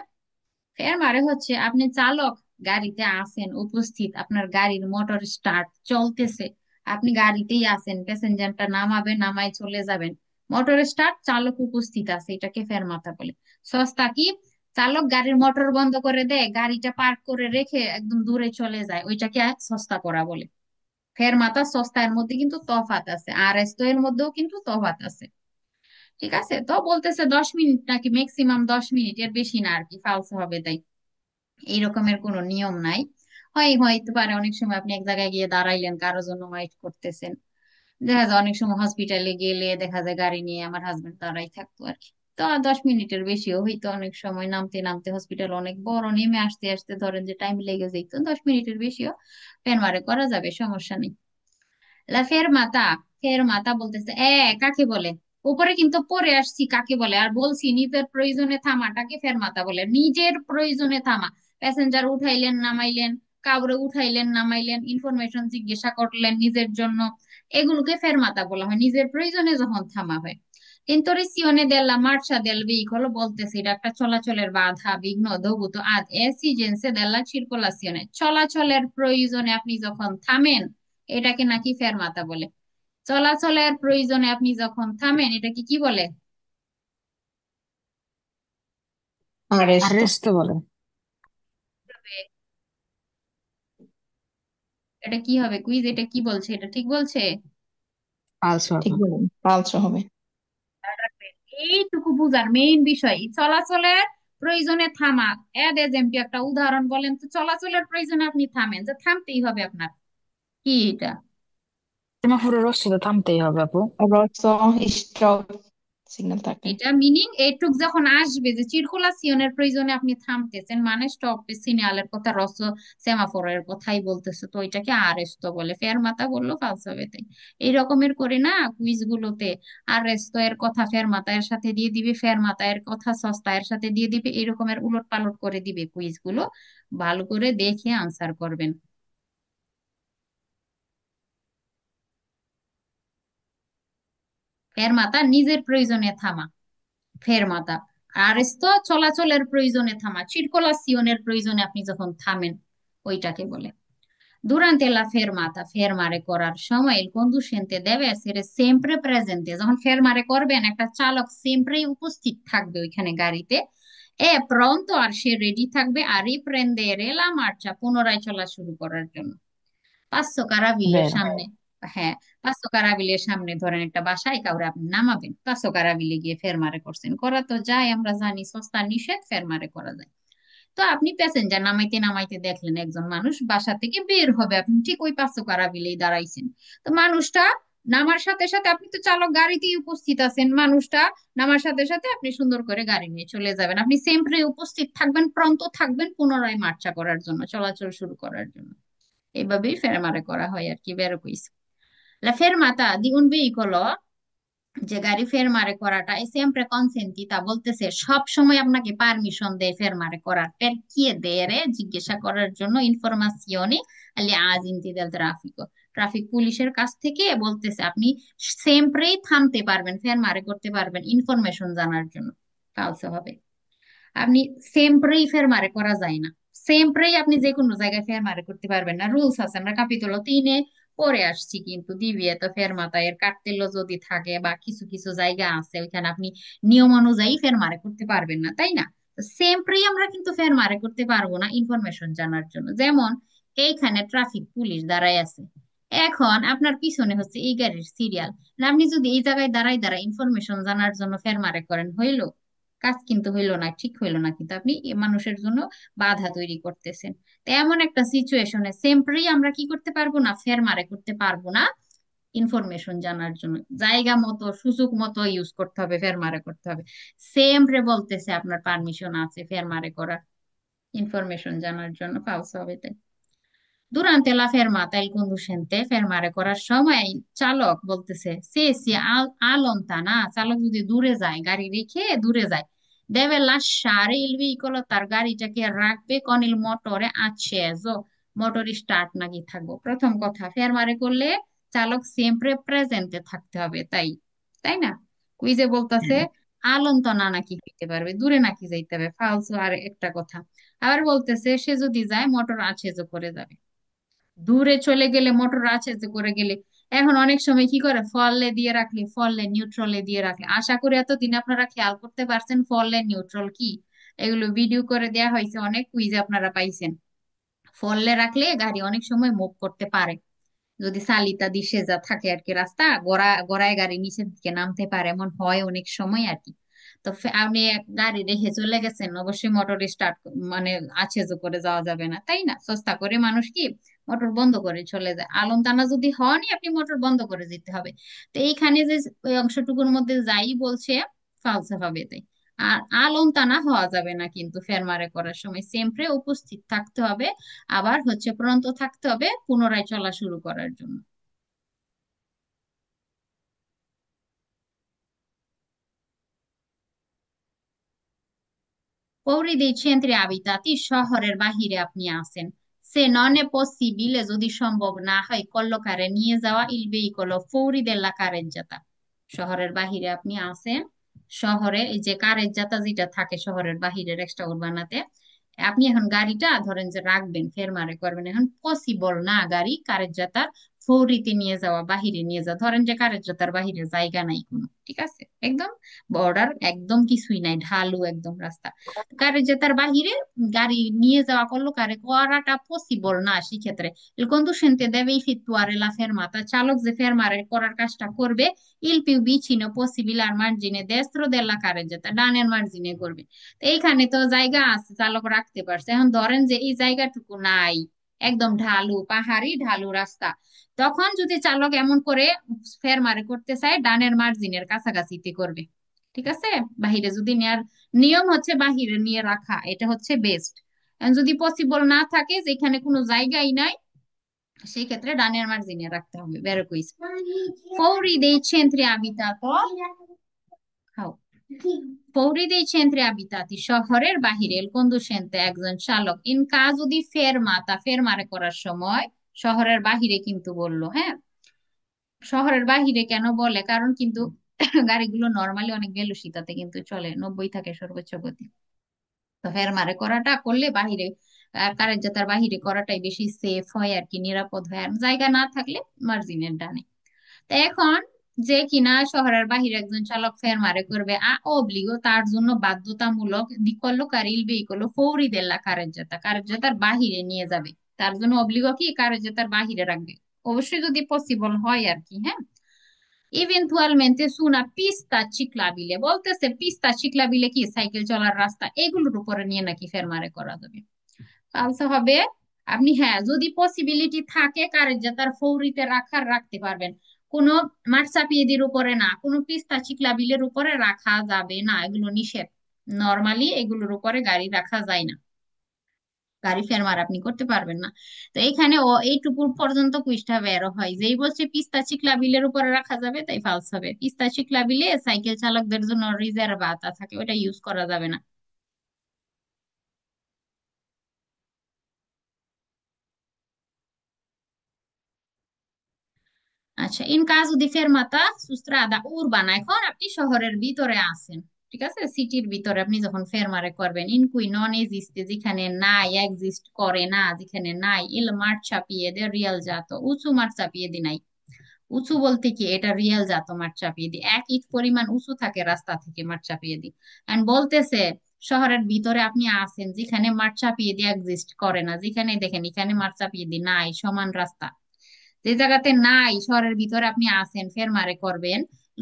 Speaker 1: এর মানে হচ্ছে আপনি চালক, গাড়িতে আছেন উপস্থিত, আপনার গাড়ির মোটর স্টার্ট চলতেছে, আপনি গাড়িতেই আছেন, প্যাসেঞ্জারটা নামাবেন, নামাই চলে যাবেন, মোটর স্টার্ট, চালক উপস্থিত আছে, এটাকে ফেরমাতা বলে। সস্তা কি, চালক গাড়ির মোটর বন্ধ করে দেয়, গাড়িটা পার্ক করে রেখে একদম দূরে চলে যায়, ওইটাকে সস্তা করা বলে। ফেরমাতা সস্তা, এর মধ্যে কিন্তু তফাৎ আছে, আর এর মধ্যেও কিন্তু তফাৎ আছে। ঠিক আছে, তো বলতেছে 10 মিনিট নাকি ম্যাক্সিমাম 10 মিনিট, এর বেশি না আর কি, ফালসো হবে তাই। এই রকমের কোনো নিয়ম নাই। হয় হয়তো পারে অনেক সময় আপনি এক জায়গায় গিয়ে দাঁড়াইলেন, কারোর জন্য ওয়েট করতেছেন, দেখা যায় অনেক সময় হসপিটালে গেলে দেখা যায় গাড়ি নিয়ে আমার হাজবেন্ড দাঁড়াই থাকতো আর কি, তো আর 10 মিনিটের বেশিও হইতো, অনেক সময় নামতে নামতে হসপিটাল অনেক বড়, নেমে আসতে আসতে ধরেন যে টাইম লেগে যেত, 10 মিনিটের বেশিও ফেরমারে করা যাবে, সমস্যা নেই। লা ফেরমাতা, ফেরমাতা বলতেছে কাকে বলে, উপরে কিন্তু পড়ে আসছি কাকে বলে, আর বলছি নিজের প্রয়োজনে থামাটাকে ফেরমাতা বলে, নিজের প্রয়োজনে থামা, প্যাসেঞ্জার উঠাইলেন নামাইলেন, কাউরে উঠাইলেন নামাইলেন, ইনফরমেশন জিজ্ঞাসা করলেন নিজের জন্য, এগুলোকে ফেরমাতা বলা হয়, নিজের প্রয়োজনে যখন থামা হয়। ইন্টোরিসিওনে দেল্লা মার্চা দেল ভেহিকল, বলতেছে এটা একটা চলাচলের বাধা বিঘ্ন দভূত আদ এসিজেন্সে দেল্লা সিরকুলাসিওনে, চলাচলের প্রয়োজনে আপনি যখন থামেন, এটাকে নাকি ফেরমাতা বলে। চলাচলের প্রয়োজনে আপনি যখন থামেন, এটাকে কি বলে,
Speaker 2: আরেস্টো।
Speaker 3: আরেস্ট বলে।
Speaker 1: এটা কি হবে কুইজ, এটা কি বলছে, এটা ঠিক বলছে?
Speaker 3: ফালসো
Speaker 2: ঠিক
Speaker 3: হবে।
Speaker 2: বলেন, পালস হবে।
Speaker 1: এইটুকু বুঝার মেইন বিষয়, চলাচলের প্রয়োজনে থামা। এক্সাম্পল একটা উদাহরণ বলেন তো, চলাচলের প্রয়োজনে আপনি থামেন, যে থামতেই হবে আপনার, কি এটা?
Speaker 3: সেমাফোরে রোস্টে থামতেই হবে আপু।
Speaker 2: রসো স্টপ সিগন্যাল থাকে।
Speaker 1: এটা মিনিং এইটুক যখন আসবে যে সার্কুলেশনের প্রয়োজনে আপনি থামতেছেন, মানে স্টপ সিগন্যালের কথা, সেমাফোরের কথাই বলতেছে, তো এটাকে আরেস্ট বলে, ফেরমাতা বললো ফালস হবে তাই। এই রকমের করে না কুইজ গুলোতে, আরেস্ট এর কথা ফেরমাতা এর সাথে দিয়ে দিবে, ফেরমাতা এর কথা সস্তা এর সাথে দিয়ে দিবে, এই রকমের উলট পালট করে দিবে কুইজ গুলো, ভালো করে দেখে আনসার করবেন। ফেরমাতা নিজের প্রয়োজনে থামা, ফেরমাতা। আর রেস্তো চলাচলের প্রয়োজনে থামা, সিরকোলাসিওনের প্রয়োজনে আপনি যখন থামেন, ওইটাকে বলে। Durante la fermata, ফেরমারে করার সময় il conducente deve essere sempre presente, যখন ফেরমারে করবেন একটা চালক সেমপ্রেই উপস্থিত থাকবে ওইখানে গাড়িতে, pronto, আর সে রেডি থাকবে, আর riprendere la marcia, পুনরায় চলা শুরু করার জন্য। পাঁচশো কারাবিলের
Speaker 3: বের।
Speaker 1: সামনে, হ্যাঁ, পাঁচশো কারাবিলের সামনে ধরেন একটা বাসায় কাউরে আপনি নামাবেন, পাঁচশো কারাবিলে গিয়ে ফেরমারে করছেন, করা তো যায়, আমরা জানি সস্তা নিষেধ, ফেরমারে করা যায়। তো আপনি প্যাসেঞ্জার নামাইতে নামাইতে দেখলেন একজন মানুষ বাসা থেকে বের হবে, আপনি ঠিক ওই পাঁচশো কারাবিলেই দাঁড়াইছেন, তো মানুষটা নামার সাথে সাথে, আপনি তো চালক গাড়িতেই উপস্থিত আছেন, মানুষটা নামার সাথে সাথে আপনি সুন্দর করে গাড়ি নিয়ে চলে যাবেন, আপনি সেমপ্রে উপস্থিত থাকবেন, প্রন্ত থাকবেন পুনরায় মার্চা করার জন্য, চলাচল শুরু করার জন্য। এইভাবেই ফেরমারে করা হয় আর কি, বের কইছে। La fermata di un veicolo, যে গাড়ি ফেরমারে করাটা è sempre consentita বলতেছে সব সময় আপনাকে পারমিশন দেয় ফেরমারে করার, per chiedere জিজ্ঞাসা করার জন্য ইনফরমাশিoni agli agenti del traffico, traffic পুলিশের কাছ থেকে বলতেছে আপনি সেমপ্রেই থামতে পারবেন, ফেরমারে করতে পারবেন ইনফরমেশন জানার জন্য। ফালসো হবে, আপনি সেমপ্রেই ফেরমারে করা যায় না। সেমপ্রেই আপনি যে কোনো জায়গায় ফেরমারে করতে পারবেন না, রুলস আছে, আমরা ক্যাপিটোলো 3-এ পড়ে আসছি কিন্তু, দিবিয়েতো ফেরমাতা এর কার্তেলো যদি থাকে বা কিছু কিছু জায়গা আছে ওইখানে আপনি নিয়ম অনুযায়ী ফেরমারে করতে পারবেন না, তাই না? সেমপ্রেই আমরা কিন্তু ফেরমারে করতে পারবো না ইনফরমেশন জানার জন্য। যেমন এইখানে ট্রাফিক পুলিশ দাঁড়ায় আছে, এখন আপনার পিছনে হচ্ছে এই গাড়ির সিরিয়াল, আপনি যদি এই জায়গায় দাঁড়াই দাঁড়াই ইনফরমেশন জানার জন্য ফেরমারে করেন, হইলো? কাজ কিন্তু হইলো না, ঠিক হইলো না, কিন্তু আপনি এ মানুষের জন্য বাধা তৈরি করতেছেন। তো এমন একটা সিচুয়েশনে সেম্পরি আমরা কি করতে পারবো না, ফের মারে করতে পারবো না ইনফরমেশন জানার জন্য। জায়গা মতো সুযোগ মতো ইউজ করতে হবে, ফের মারে করতে হবে। সেমপ্রে বলতেছে আপনার পারমিশন আছে ফের মারে করার, ইনফরমেশন জানার জন্য, ফালসো হবে তাই। Durante la fermata il conducente ফেরমারে করার সময় চালক বলতেছে সে সে আলোন্তানা, চালক যদি দূরে যায়, গাড়ি রেখে দূরে যায়, deve lasciare il veicolo, তার গাড়িটাকে রাখবে con il motore acceso, motor start নাকি থাকবো। প্রথম কথা, ফেরমারে করলে চালক সেমপ্রে প্রেজেন্টে থাকতে হবে, তাই তাই না? কুইজে বলতেছে আলোন্তনা নাকি হইতে পারবে, দূরে নাকি যাইতে হবে, ফালসো আর একটা কথা। আবার বলতেছে সে যদি যায় মোটর আছেজো করে যাবে, দূরে চলে গেলে মোটর আছে যে করে গেলে। এখন অনেক সময় কি করে, ফলে দিয়ে রাখলে, ফলে নিউট্রালে দিয়ে রাখলে, আশা করি এতদিন আপনারা খেয়াল করতে পারছেন ফলে নিউট্রাল কি, এগুলো ভিডিও করে দেয়া হয়েছে, অনেক কুইজ আপনারা পাইছেন। ফলে রাখলে গাড়ি অনেক সময় মুভ করতে পারে, যদি সালিতা দিশে যা থাকে আর কি, রাস্তা গড়ায় গাড়ি নিচের দিকে নামতে পারে, এমন হয় অনেক সময় আর কি। তো আপনি এক গাড়ি রেখে চলে গেছেন, অবশ্যই মোটর স্টার্ট মানে আছে যে করে যাওয়া যাবে না, তাই না? সস্তা করে মানুষ কি মোটর বন্ধ করে চলে যায়, আলম টানা যদি হনই আপনি মোটর বন্ধ করে যেতে হবে। তো এইখানে যে ওই অংশটুকুর মধ্যে যাই বলছে ফালসে হবে তাই। আর আলম টানা হওয়া যাবে না কিন্তু ফেরমারে করার সময় সেমপ্রে উপস্থিত থাকতে হবে, আবার হচ্ছে প্রন্ত থাকতে হবে পুনরায় চলা শুরু করার জন্য। পৌরি dei centri abitati, শহরের বাহিরে আপনি আছেন, সে নন এ পসিবিলে যদি সম্ভব না হয় কল্লকারে নিয়ে যাওয়া il veicolo fuori della carreggiata, শহরের বাহিরে আপনি আছেন, শহরে এই যে কারেজ্জাতা যেটা থাকে শহরের বাহিরের এক্সট্রা উরবানাতে, আপনি এখন গাড়িটা ধরেন যে রাখবেন ফেরমারে করবেন, এখন পসিবল না গাড়ি কারেজ্জাতার ফৌরিতে নিয়ে যাওয়া, বাহিরে নিয়ে যাওয়া, ধরেন যে কারেজ্জাতার বাহিরে জায়গা নাই কোনো, ঠিক আছে, একদম বর্ডার, একদম কিছুই নাই, ঢালু একদম রাস্তা, কারে যে তার বাহিরে গাড়ি নিয়ে যাওয়া করলো কারে করাটা পসিবল না, সেক্ষেত্রে il conducente deve effettuare la fermata, চালক যে ফেরমারে করার কাজটা করবে il più vicino possibile al margine destro della carreggiata, ডানের মার্জিনে করবে। তো এইখানে তো জায়গা আছে, চালক রাখতে পারছে, এখন ধরেন যে এই জায়গাটুকু নাই, একদম ঢালু পাহাড়ি ঢালু রাস্তা, তখন যদি চালক এমন করে ফেরমারে করতে চায় ডানের মার্জিনের কাছাকাছিতে করবে, ঠিক আছে? বাহিরে যদি নেয়ার নিয়ম হচ্ছে বাহিরে নিয়ে রাখা, এটা হচ্ছে বেস্ট। যদি পসিবল না থাকে যেখানে কোনো জায়গাই নাই, সেই ক্ষেত্রে ডানের মার্জিনে রাখতে হবে, বের কুইজ। ফৌরি dei centri abitato, খাও। ফৌরি dei centri abitati, শহরের বাহিরে il conducente একজন চালক ইন caso di fermata, ফেরমারে করার সময়, শহরের বাহিরে কিন্তু বললো, হ্যাঁ, শহরের বাহিরে কেন বলে, কারণ কিন্তু গাড়িগুলো নর্মালি অনেক ভেলোসিটিতে কিন্তু চলে, 90 থাকে সর্বোচ্চ গতি। তো ফেরমারে করাটা করলে বাহিরে, কারের জাতার বাহিরে করাটাই বেশি সেফ হয় আর কি, নিরাপদ হয়, আর জায়গা না থাকলে মার্জিনের ডানে। তো এখন যে কিনা শহরের বাহিরে একজন চালক ফেরমারে করবে আ অব্লিগো, তার জন্য বাধ্যতামূলক দিকল্লো কারিল বেইকলো ফৌরি দেল্লা কারের জাতা, কারের জাতার বাহিরে নিয়ে যাবে, তার জন্য অব্লিগো কি কারের জাতার বাহিরে রাখবে, অবশ্যই যদি পসিবল হয় আর কি, হ্যাঁ। ইভেন্তুয়ালমেন্টে সুনা পিস্তা চিকলাবিলে, বলতেছে পিস্তা চিকলাবিলে কি সাইকেল চলার রাস্তা, এগুলোর উপরে নিয়ে নাকি ফেরমারে করা যাবে। তাহলে হবে আপনি, হ্যাঁ, যদি পসিবিলিটি থাকে কারের যে তার ফৌরিতে রাখার রাখতে পারবেন, কোনো মার্সাপিয়েদির উপরে না, কোনো পিস্তা চিকলাবিলের উপরে রাখা যাবে না, এগুলো নিষেধ, নর্মালি এগুলোর উপরে গাড়ি রাখা যায় না। গাড়ি ফেরমার আপনি করতে পারবেন না। তো এইখানে ও এইটুকু পর্যন্ত কুইজটা বের হয়, যেই বলছে পিস্তা চিকলা বিলের উপরে রাখা যাবে তাই ফালস হবে। পিস্তা চিকলা বিলে সাইকেল চালকদের জন্য রিজার্ভ আতা থাকে, ওটা ইউজ করা যাবে না। আচ্ছা, in caso di fermata su strada urbana, এখন আপনি শহরের ভিতরে আছেন, ঠিক আছে, সিটির ভিতরে আপনি যখন ফেরমারে করবেন, ইন কুই নন এজিস্টে, যেখানে নাই, এক্সিস্ট করে না, যেখানে নাই, ইল marciapiede rialzato, উঁচু marciapiede নাই। উঁচু বলতে কি, এটা রিয়েল জাত মাঠ চাপিয়ে দিই, 1 ইঞ্চ পরিমাণ উঁচু থাকে রাস্তা থেকে মাঠ চাপিয়ে দিই। এন্ড বলতেছে শহরের ভিতরে আপনি আছেন যেখানে মাঠ চাপিয়ে দিয়ে এক্সিস্ট করে না, যেখানে দেখেন এখানে মাঠ চাপিয়ে দিই নাই, সমান রাস্তা। যে জায়গাতে নাই, শহরের ভিতরে আপনি আছেন, ফেরমারে করবেন,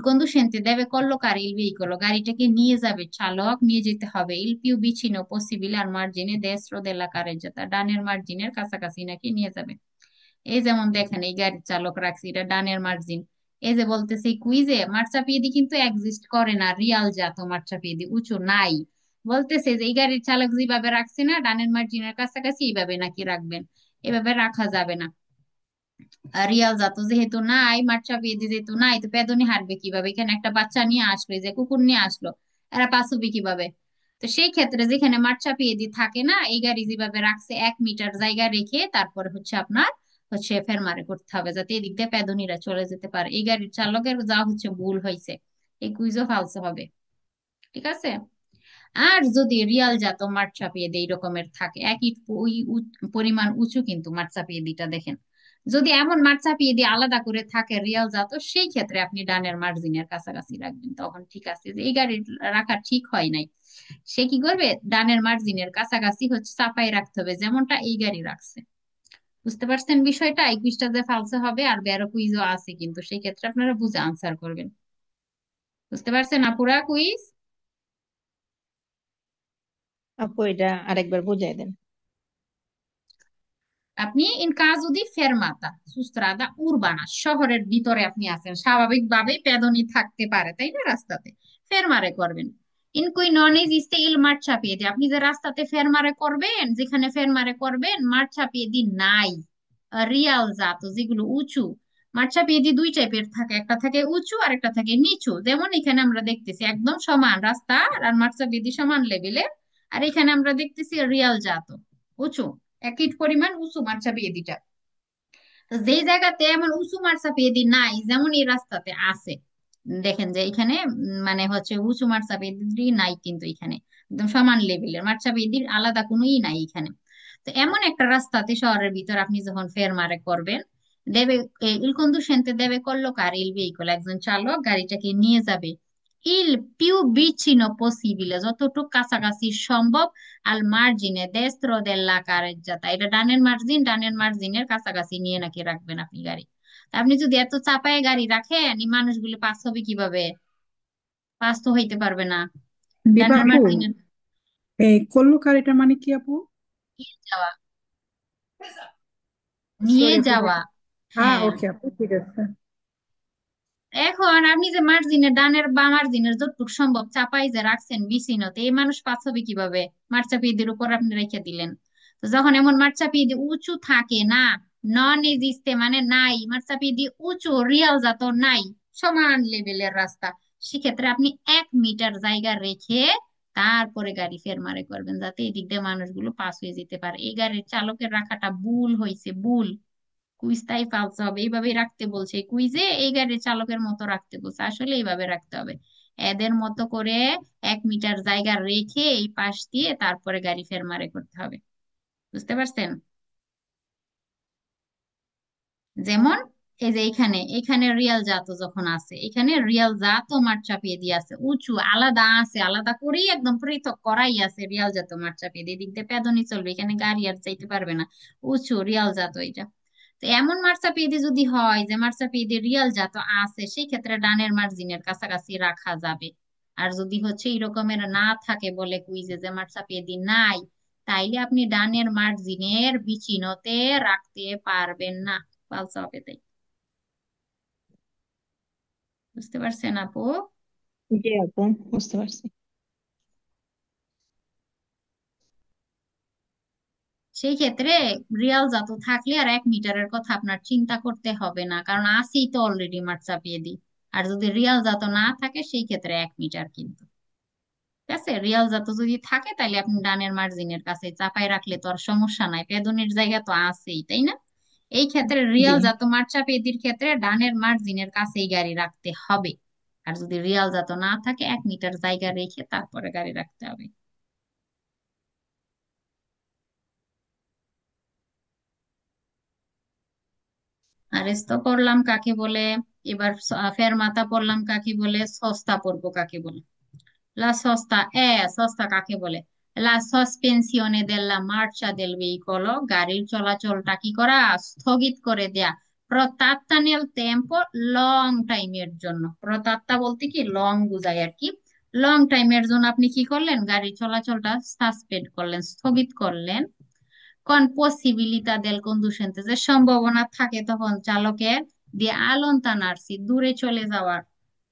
Speaker 1: conducente deve collocare il veicolo, গাড়িটাকে নিয়ে যাবে, চালক নিয়ে যেতে হবে, il più vicino possibile al margine destro della carreggiata, ডানের মার্জিনের কাছাকাছি নাকি নিয়ে যাবে। এই যেমন দেখেন এই গাড়ির চালক রাখছি, এটা ডানের মার্জিন। এই যে বলতেছে কুইজে মার্চাপিয়েদি কিন্তু এক্সিস্ট করে না, রিয়াল জাত মার্চাপিয়েদি উঁচু নাই। বলতেছে যে এই গাড়ির চালক যেভাবে রাখছে না ডানের মার্জিনের কাছাকাছি, এইভাবে নাকি রাখবেন, এভাবে রাখা যাবে না। রিয়াল জাত যেহেতু নাই, মার্চাপিয়েদি যেহেতু নাই, তো পেদনি হাঁটবে কিভাবে? এখানে একটা বাচ্চা নিয়ে আসলো, এই যে কুকুর নিয়ে আসলো, এরা পাস হবে কিভাবে? তো সেই ক্ষেত্রে যেখানে মার্চাপিয়েদি থাকে না, এই গাড়ি যেভাবে রাখছে 1 মিটার জায়গা রেখে তারপরে হচ্ছে আপনার হচ্ছে ফেরমারে করতে হবে, যাতে এদিক দিয়ে পেদনিরা চলে যেতে পারে। এই গাড়ির চালকের যা হচ্ছে ভুল হয়েছে, এই কুইজও ফালসে হবে, ঠিক আছে। আর যদি রিয়াল জাত মাঠ চাপিয়ে দিয়ে এই রকমের থাকে, একই ওই পরিমাণ উঁচু কিন্তু মাঠ চাপিয়ে দিটা দেখেন, যদি এমন মাঠ চাপিয়ে দিয়ে আলাদা করে থাকে রিয়াল জাত, সেই ক্ষেত্রে আপনি ডানের মার্জিনের কাছাকাছি রাখবেন, তখন ঠিক আছে। যে এই গাড়ি রাখা ঠিক হয় নাই, সে কি করবে, ডানের মার্জিনের কাছাকাছি হচ্ছে চাপাই রাখতে হবে, যেমনটা এই গাড়ি রাখছে। বুঝতে পারছেন বিষয়টা? এই কুইজটা যে ফালসে হবে, আর বেরো কুইজও আছে কিন্তু, সেই ক্ষেত্রে আপনারা বুঝে আনসার করবেন। বুঝতে পারছেন আপুরা কুইজ?
Speaker 2: আপু এটা আরেকবার বুঝাই দেন।
Speaker 1: আপনি in caso di fermata su strada urbana, শহরের ভিতরে আপনি আছেন, স্বাভাবিকভাবেই পেদনি থাকতে পারে তাই না রাস্তাতে, ফেরমারে করবেন। In cui non esiste il marciapiede, আপনি যে রাস্তাতে ফেরমারে করবেন, যেখানে ফেরমারে করবেন marciapiedi নাই, রিয়াল জাত যেগুলো উঁচু। marciapiedi দুই টাইপের থাকে, একটা থাকে উঁচু আর একটা থাকে নিচু, যেমন এখানে আমরা দেখতেছি একদম সমান রাস্তা আর marciapiedi সমান লেভেলে, আর এখানে আমরা দেখতেছি রিয়াল জাত উঁচু, একই পরিমাণ উঁচু মার্চা পেয়েদিটা। তো যেই জায়গাতে এমন উঁচু মার্চা পেয়েদি নাই, যেমন এই রাস্তাতে আছে, দেখেন যে এখানে মানে হচ্ছে উঁচু মার্চা পেয়েদি নাই, কিন্তু এখানে একদম সমান লেভেলের মার্চা পেয়েদির আলাদা কোনোই নাই এখানে। তো এমন একটা রাস্তাতে শহরের ভিতর আপনি যখন ফেরমারে করবেন, দেবে il conducente deve collocare il veicolo, একজন চালক গাড়িটাকে নিয়ে যাবে, il più vicino possibile, যতটুকু কাছাকাছি সম্ভব, আল মার্জিনে destro della carreggiata, এটা ডানের মার্জিন, ডানের মার্জিনের কাছাকাছি নিয়ে নাকি রাখবেন আপনি গাড়ি। তা আপনি যদি এত চাপায় গাড়ি রাখেন, এই মানুষগুলো পাস হবে কিভাবে? পাস তো হইতে পারবে না।
Speaker 4: দীপা
Speaker 1: ডানের
Speaker 4: আপু,
Speaker 1: মার্জিনের
Speaker 4: এই কল্লকার এটা মানে কি আপু?
Speaker 1: নিয়ে যাওয়া, নিয়ে
Speaker 4: সরি আপু
Speaker 1: যাওয়া।
Speaker 4: হ্যাঁ,
Speaker 1: হ্যাঁ,
Speaker 4: ওকে আপু, ঠিক আছে।
Speaker 1: এখন আপনি যে মার্জিনের ডানের বা মার্জিনের যতটুকু সম্ভব চাপাই যে রাখছেন বিছিনতে, এই মানুষ পাস হবে কিভাবে? মাঠ চাপিয়ে দিয়ে উপর আপনি রেখে দিলেন। তো যখন এমন মাঠ চাপিয়ে দিয়ে উঁচু থাকে না, নন এজিস্টে মানে নাই, মাঠ চাপিয়ে দিয়ে উঁচু রিয়াল জাত নাই, সমান লেভেলের রাস্তা, সেক্ষেত্রে আপনি 1 মিটার জায়গা রেখে তারপরে গাড়ি ফেরমারে করবেন, যাতে এদিক দিয়ে মানুষগুলো পাস হয়ে যেতে পারে। এই গাড়ির চালকের রাখাটা ভুল হয়েছে, ভুল। কুইজটাই ফালতু হবে, এইভাবেই রাখতে বলছে কুইজে, এই গাড়ির চালকের মতো রাখতে বলছে, আসলে এইভাবে রাখতে হবে, এদের মতো করে 1 মিটার জায়গা রেখে এই পাশ দিয়ে তারপরে গাড়ি ফেরমারে করতে হবে। বুঝতে পারছেন? যেমন এই যে এখানে এখানে রিয়াল জাত যখন আছে, এখানে রিয়াল জাত মাঠ চাপিয়ে দিয়ে আছে, উঁচু আলাদা আছে, আলাদা করেই একদম পৃথক করাই আছে রিয়াল জাত মাঠ চাপিয়ে দিয়ে, এদিক দিয়ে পেদনি চলবে, এখানে গাড়ি আর যাইতে পারবে না, উঁচু রিয়াল জাত এটা। তো এমন মার্চাপিয়েদি যদি হয় যে মার্চাপিয়েদি রিয়াল জাত আছে, সেই ক্ষেত্রে ডানের মার্জিনের কাছাকাছি রাখা যাবে। আর যদি হচ্ছে এরকমের না থাকে, বলে কুইজে যে মার্চাপিয়েদি নাই, তাইলে আপনি ডানের মার্জিনের বিচিনতে রাখতে পারবেন না, পালসা হবে তাই। বুঝতে পারছেন আপু?
Speaker 2: জি আপু, বুঝতে পারছি।
Speaker 1: সেই ক্ষেত্রে রিয়াল জাত থাকলে আর 1 মিটারের কথা আপনার চিন্তা করতে হবে না, কারণ আসি তো অলরেডি মাঠ চাপিয়ে দিই। আর যদি রিয়াল জাত না থাকে সেই ক্ষেত্রে 1 মিটার কিন্তু, ঠিক আছে। রিয়াল জাত যদি থাকে তাহলে আপনি ডানের মার্জিনের কাছে চাপাই রাখলে তো আর সমস্যা নাই, পেদনির জায়গা তো আছেই, তাই না? এই ক্ষেত্রে
Speaker 2: জি।
Speaker 1: রিয়াল জাত মাঠ চাপিয়ে দির ক্ষেত্রে ডানের মার্জিনের কাছেই গাড়ি রাখতে হবে। আর যদি রিয়াল জাত না থাকে 1 মিটার জায়গা রেখে তারপরে গাড়ি রাখতে হবে। আরেস্তো পড়লাম কাকে বলে, এবার ফেরমাতা পড়লাম কাকে বলে, সস্তা পড়বো কাকে বলে। La sosta sosta কাকে বলে? La sospensione della marcia del veicolo, গাড়ির চলাচলটা কি করা, স্থগিত করে দেয়া। প্রত্যাত্তা nel tempo, লং টাইমের জন্য। প্রত্যাত্তা বলতে কি লং বুঝায় আর কি। লং টাইমের জন্য আপনি কি করলেন, গাড়ির চলাচলটা সাসপেন্ড করলেন, স্থগিত করলেন। কোন পসিবিলিটা দেল কন্ডুসেন্তে, যে সম্ভাবনা থাকে তখন চালকের দিয়ে আলন্তানার্সি, দূরে চলে যাওয়ার।